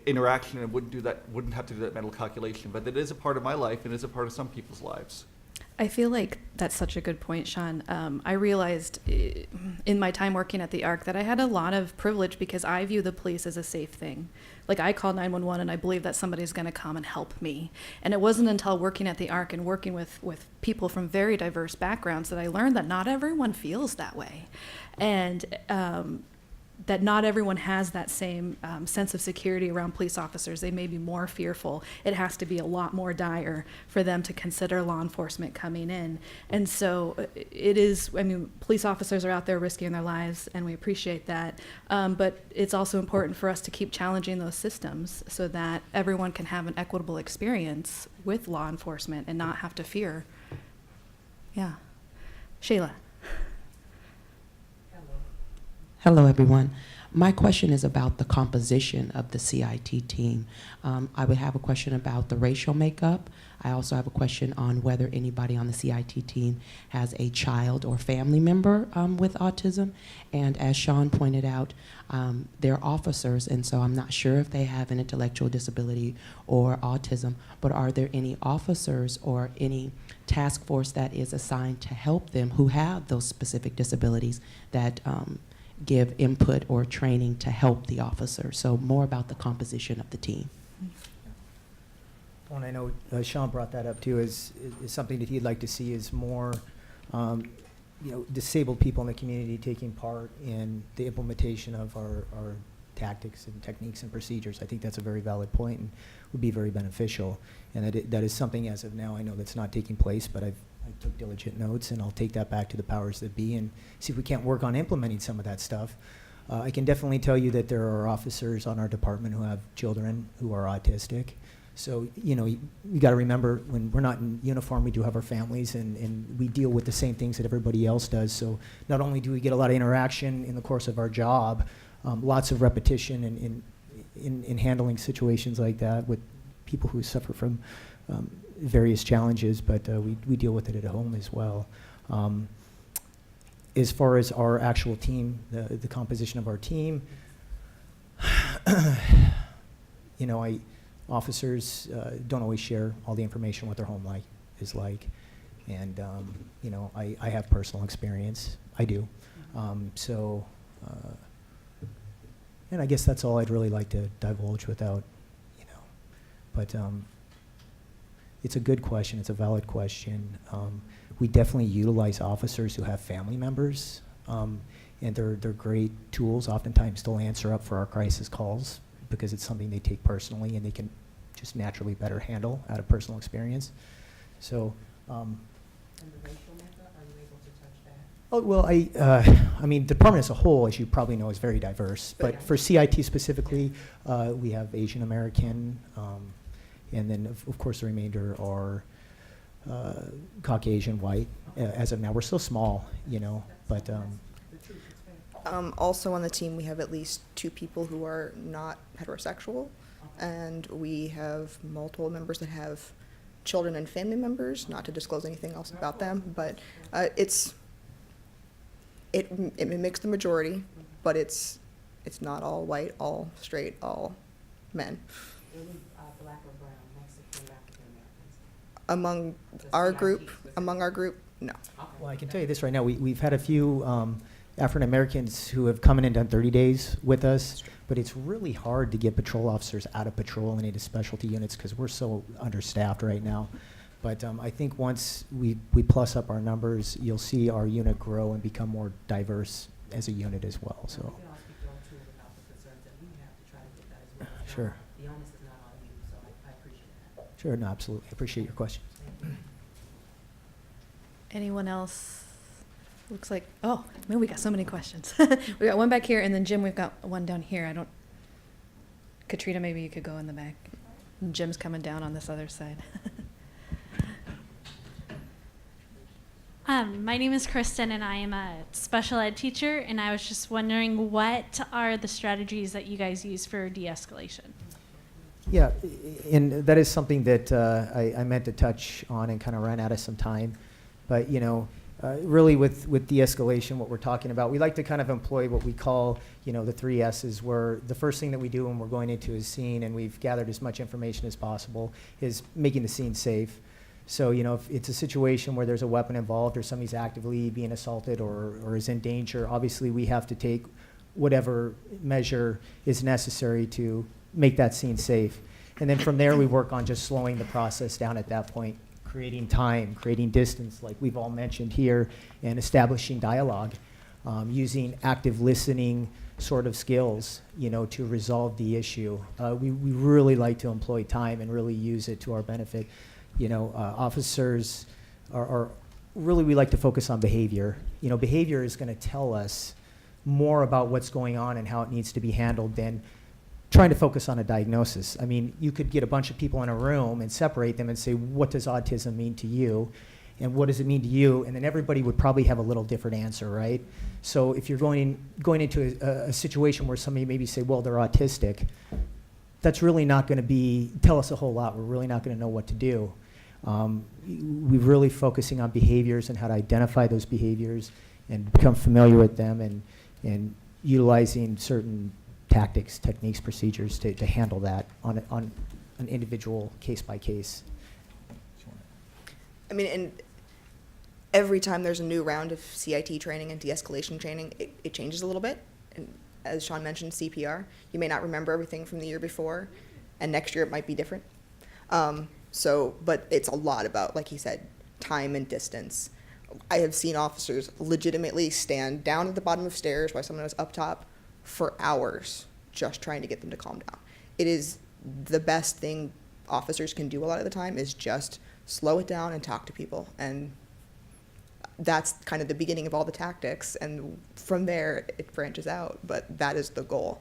interaction and wouldn't have to do that mental calculation. But it is a part of my life and is a part of some people's lives. I feel like that's such a good point, Sean. I realized in my time working at the ARC that I had a lot of privilege because I view the police as a safe thing. Like, I call 911 and I believe that somebody's going to come and help me. And it wasn't until working at the ARC and working with people from very diverse backgrounds that I learned that not everyone feels that way. And that not everyone has that same sense of security around police officers. They may be more fearful. It has to be a lot more dire for them to consider law enforcement coming in. And so it is, police officers are out there risking their lives, and we appreciate that. But it's also important for us to keep challenging those systems so that everyone can have an equitable experience with law enforcement and not have to fear. Yeah. Shayla. Hello, everyone. My question is about the composition of the CIT team. I would have a question about the racial makeup. I also have a question on whether anybody on the CIT team has a child or family member with autism. And as Sean pointed out, they're officers, and so I'm not sure if they have an intellectual disability or autism, but are there any officers or any task force that is assigned to help them who have those specific disabilities that give input or training to help the officer? So more about the composition of the team. Well, and I know Sean brought that up too, is something that he'd like to see is more, disabled people in the community taking part in the implementation of our tactics and techniques and procedures. I think that's a very valid point and would be very beneficial. And that is something as of now I know that's not taking place, but I took diligent notes, and I'll take that back to the powers that be and see if we can't work on implementing some of that stuff. I can definitely tell you that there are officers on our department who have children who are autistic. So, you got to remember, when we're not in uniform, we do have our families, and we deal with the same things that everybody else does. So not only do we get a lot of interaction in the course of our job, lots of repetition in handling situations like that with people who suffer from various challenges, but we deal with it at home as well. As far as our actual team, the composition of our team, officers don't always share all the information what their home life is like, and I have personal experience. I do. And I guess that's all I'd really like to divulge without, but it's a good question. It's a valid question. We definitely utilize officers who have family members, and they're great tools. Oftentimes they'll answer up for our crisis calls because it's something they take personally and they can just naturally better handle out of personal experience. So. And the racial makeup, are you able to touch that? Oh, well, I mean, the department as a whole, as you probably know, is very diverse. But for CIT specifically, we have Asian American, and then of course the remainder are Caucasian, white. As of now, we're still small, but. Also on the team, we have at least 2 people who are not heterosexual, and we have multiple members that have children and family members, not to disclose anything else about them, but it mimics the majority, but it's not all white, all straight, all men. Black or brown, Mexican, African Among Americans? our group, no. Well, I can tell you this right now. We've had a few African Americans who have come in and done 30 days with us, but it's really hard to get patrol officers out of patrol and into specialty units because we're so understaffed right now. But I think once we plus up our numbers, you'll see our unit grow and become more diverse as a unit as well. So. We can all speak to about the concerns that we have to try to get that as well. Sure. The onus is not on you, so I appreciate that. Sure, no, absolutely. I appreciate your question. Anyone else? Looks like, oh, man, we got so many questions. We got one back here, and then Jim, we've got one down here. Katrina, maybe you could go in the back. Jim's coming down on this other side. My name is Kristen, and I am a special ed teacher, and I was just wondering, what are the strategies that you guys use for de-escalation? Yeah, and that is something that I meant to touch on and kind of ran out of some time. But, really with de-escalation, what we're talking about, we like to kind of employ what we call, the 3 S's, where the first thing that we do when we're going into a scene and we've gathered as much information as possible is making the scene safe. So, if it's a situation where there's a weapon involved or somebody's actively being assaulted or is in danger, obviously we have to take whatever measure is necessary to make that scene safe. And then from there, we work on just slowing the process down at that point, creating time, creating distance, like we've all mentioned here, and establishing dialogue, using active listening sort of skills, to resolve the issue. We really like to employ time and really use it to our benefit. Officers are really, we like to focus on behavior. Behavior is going to tell us more about what's going on and how it needs to be handled than trying to focus on a diagnosis. I mean, you could get a bunch of people in a room and separate them and say, what does autism mean to you? and what does it mean to you? And then everybody would probably have a little different answer, right? So if you're going into a situation where somebody maybe say, well, they're autistic, that's really not going to tell us a whole lot. We're really not going to know what to do. We're really focusing on behaviors and how to identify those behaviors and become familiar with them, and utilizing certain tactics, techniques, procedures to handle that on an individual case by case. I mean, and every time there's a new round of CIT training and de-escalation training, it changes a little bit. And as Sean mentioned, CPR, you may not remember everything from the year before, and next year it might be different. But it's a lot about, like he said, time and distance. I have seen officers legitimately stand down at the bottom of stairs while someone was up top for hours just trying to get them to calm down. It is the best thing officers can do a lot of the time, is just slow it down and talk to people. And that's kind of the beginning of all the tactics, and from there it branches out, but that is the goal.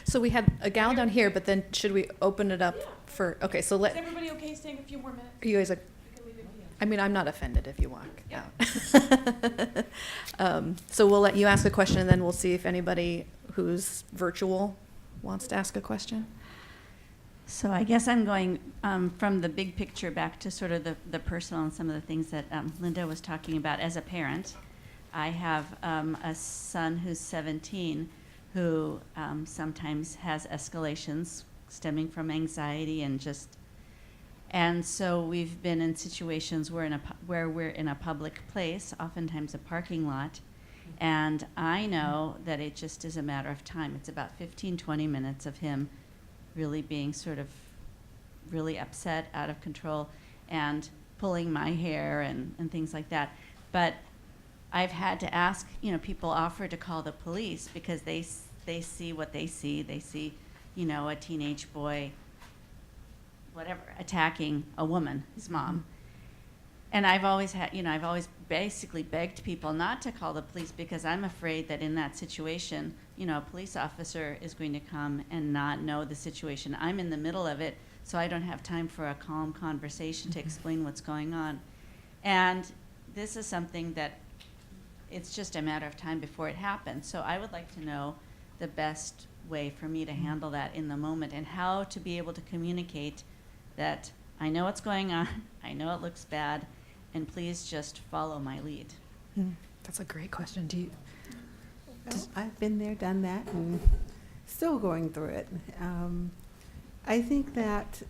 So we had a gal down here, but then should we open it up for, okay, so Is everybody okay staying a few more minutes? are you guys like, We can leave it here. I mean, I'm not offended if you walk out. So we'll let you ask a question, and then we'll see if anybody who's virtual wants to ask a question. So I guess I'm going from the big picture back to sort of the personal and some of the things that Linda was talking about. As a parent, I have a son who's 17 who sometimes has escalations stemming from anxiety and so we've been in situations where we're in a public place, oftentimes a parking lot, and I know that it just is a matter of time. It's about 15-20 minutes of him really being sort of really upset, out of control, and pulling my hair and things like that. But I've had to ask, people offer to call the police because they see what they see. They see, a teenage boy, whatever, attacking a woman, his mom. And I've always basically begged people not to call the police because I'm afraid that in that situation, a police officer is going to come and not know the situation. I'm in the middle of it, so I don't have time for a calm conversation to explain what's going on. And this is something that it's just a matter of time before it happens. So I would like to know the best way for me to handle that in the moment, and how to be able to communicate that I know what's going on, I know it looks bad, and please just follow my lead. That's a great question. Do you? Well, I've been there, done that, and still going through it. I think that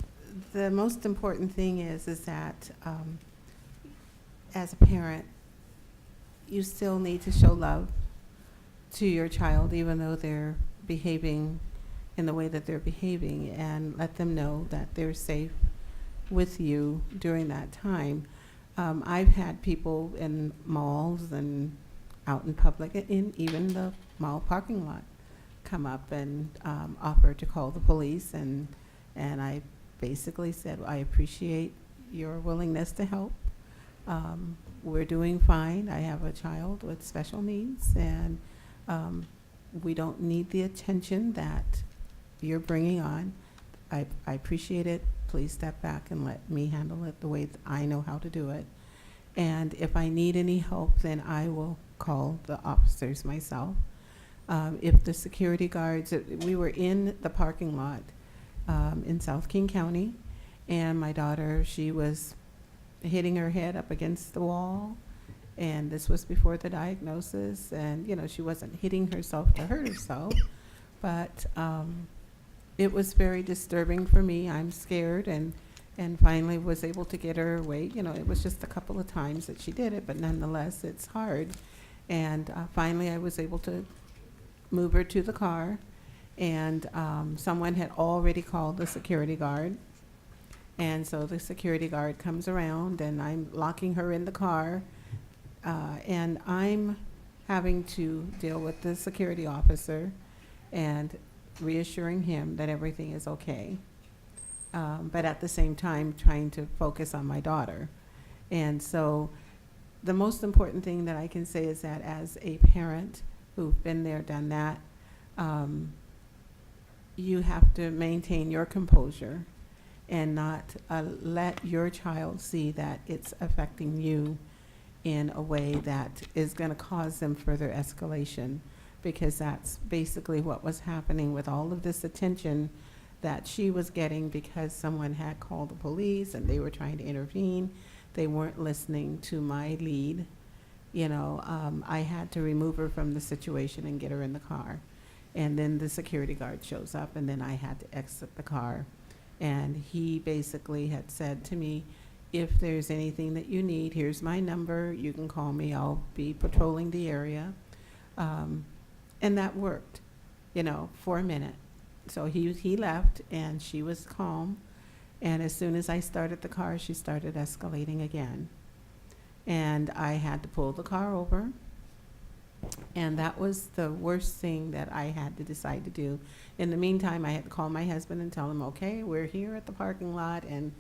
the most important thing is that as a parent, you still need to show love to your child, even though they're behaving in the way that they're behaving, and let them know that they're safe with you during that time. I've had people in malls and out in public, in even the mall parking lot, come up and offer to call the police, and I basically said, I appreciate your willingness to help. We're doing fine. I have a child with special needs, and we don't need the attention that you're bringing on. I appreciate it. Please step back and let me handle it the way that I know how to do it. And if I need any help, then I will call the officers myself. If the security guards, we were in the parking lot in South King County, and my daughter, she was hitting her head up against the wall, and this was before the diagnosis, and she wasn't hitting herself to hurt herself, but it was very disturbing for me. I'm scared, and finally was able to get her away. It was just a couple of times that she did it, but nonetheless, it's hard. And finally, I was able to move her to the car, and someone had already called the security guard. And so the security guard comes around, and I'm locking her in the car, and I'm having to deal with the security officer and reassuring him that everything is okay, but at the same time trying to focus on my daughter. And so the most important thing that I can say is that as a parent who've been there, done that, you have to maintain your composure and not let your child see that it's affecting you in a way that is going to cause them further escalation, because that's basically what was happening with all of this attention that she was getting because someone had called the police and they were trying to intervene. They weren't listening to my lead. I had to remove her from the situation and get her in the car. And then the security guard shows up, and then I had to exit the car. And he basically had said to me, if there's anything that you need, here's my number. You can call me. I'll be patrolling the area. And that worked, for a minute. So he left, and she was calm. And as soon as I started the car, she started escalating again. And I had to pull the car over. And that was the worst thing that I had to decide to do. In the meantime, I had to call my husband and tell him, okay, we're here at the parking lot, and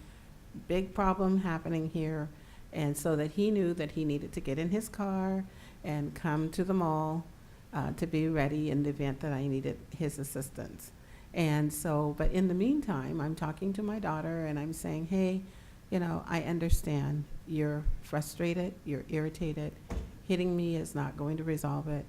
big problem happening here. And so that he knew that he needed to get in his car and come to the mall to be ready in the event that I needed his assistance. And so, but in the meantime, I'm talking to my daughter and I'm saying, hey, I understand you're frustrated, you're irritated. Hitting me is not going to resolve it.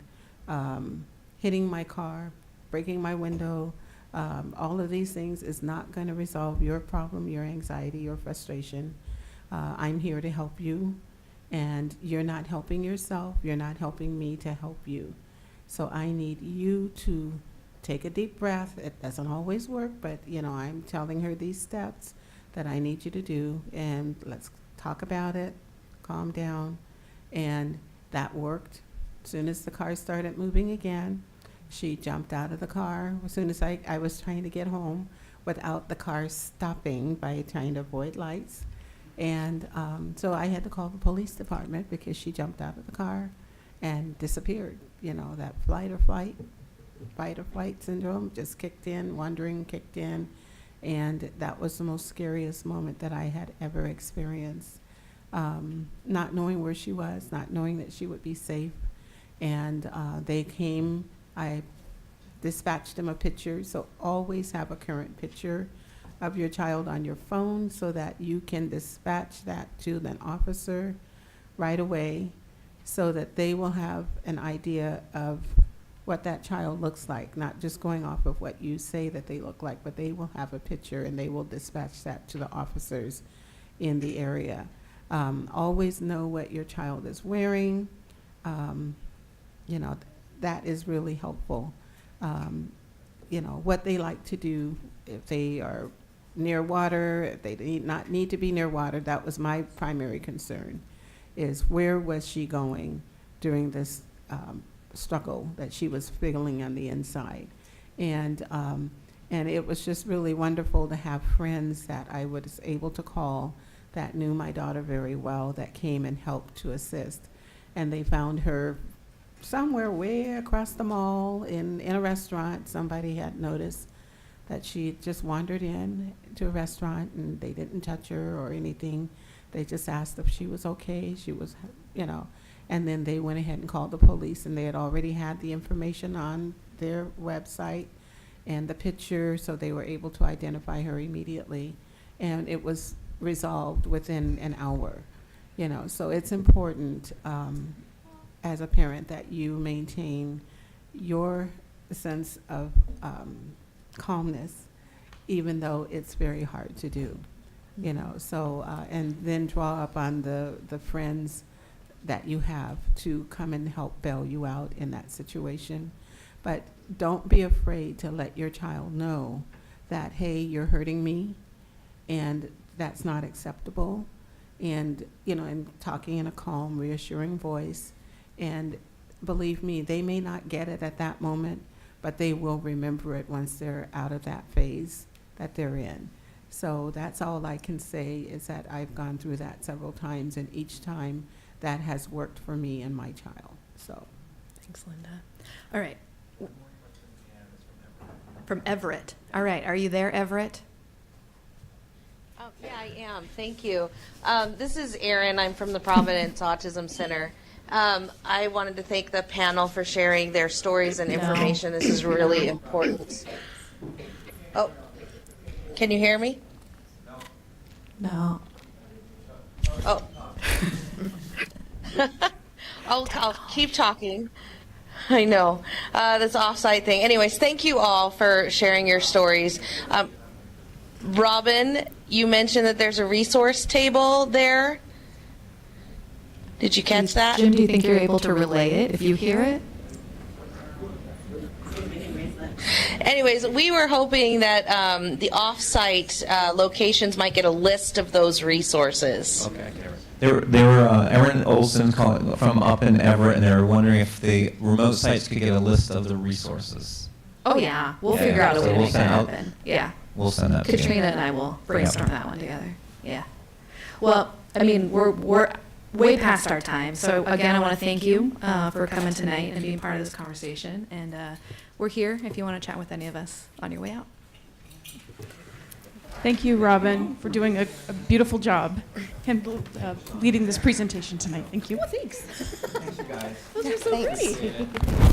Hitting my car, breaking my window, all of these things is not going to resolve your problem, your anxiety, your frustration. I'm here to help you, and you're not helping yourself. You're not helping me to help you. So I need you to take a deep breath. It doesn't always work, but I'm telling her these steps that I need you to do, and let's talk about it, calm down. And that worked. As soon as the car started moving again, she jumped out of the car. As soon as I was trying to get home without the car stopping by trying to avoid lights. And so I had to call the police department because she jumped out of the car and disappeared. That fight or flight syndrome just kicked in, wandering kicked in. And that was the most scariest moment that I had ever experienced. Not knowing where she was, not knowing that she would be safe. And they came, I dispatched them a picture, so always have a current picture of your child on your phone so that you can dispatch that to an officer right away so that they will have an idea of what that child looks like, not just going off of what you say that they look like, but they will have a picture and they will dispatch that to the officers in the area. Always know what your child is wearing. That is really helpful. What they like to do, if they are near water, if they need to be near water. That was my primary concern, is where was she going during this struggle that she was feeling on the inside. And it was just really wonderful to have friends that I was able to call that knew my daughter very well, that came and helped to assist. And they found her somewhere way across the mall in a restaurant. Somebody had noticed that she just wandered in to a restaurant, and they didn't touch her or anything. They just asked if she was okay. She was, and then they went ahead and called the police, and they had already had the information on their website and the picture, so they were able to identify her immediately. And it was resolved within an hour. So it's important as a parent that you maintain your sense of calmness, even though it's very hard to do. And then draw up on the friends that you have to come and help bail you out in that situation. But don't be afraid to let your child know that, hey, you're hurting me, and that's not acceptable. And, and talking in a calm, reassuring voice. And believe me, they may not get it at that moment, but they will remember it once they're out of that phase that they're in. So that's all I can say, is that I've gone through that several times, and each time that has worked for me and my child. So, Thanks, Linda. All right. From Everett. All right. Are you there, Everett? Yeah, I am. Thank you. This is Erin. I'm from the Providence Autism Center. I wanted to thank the panel for sharing their stories and information. This is really important. Oh, can you hear me? No. Oh. I'll keep talking. I know. This off-site thing. Anyways, thank you all for sharing your stories. Robin, you mentioned that there's a resource table there. Did you catch that? Jim, do you think you're able to relay it if you hear it? Anyways, we were hoping that the off-site locations might get a list of those resources. Okay. They were Erin Olson from up in Everett, and they were wondering if the remote sites could get a list of the resources. Oh yeah, we'll Yeah, figure out a so way to we'll make that send out- happen. Yeah. We'll send that to you. Katrina and I will brainstorm that one together. Yeah. Well, I mean, we're way past our time. So again, I want to thank you for coming tonight and being part of this conversation. And we're here if you want to chat with any of us on your way out. Thank you, Robin, for doing a beautiful job and leading this presentation tonight. Thank you. Thanks. Thank you, guys. Those are so Thanks. pretty.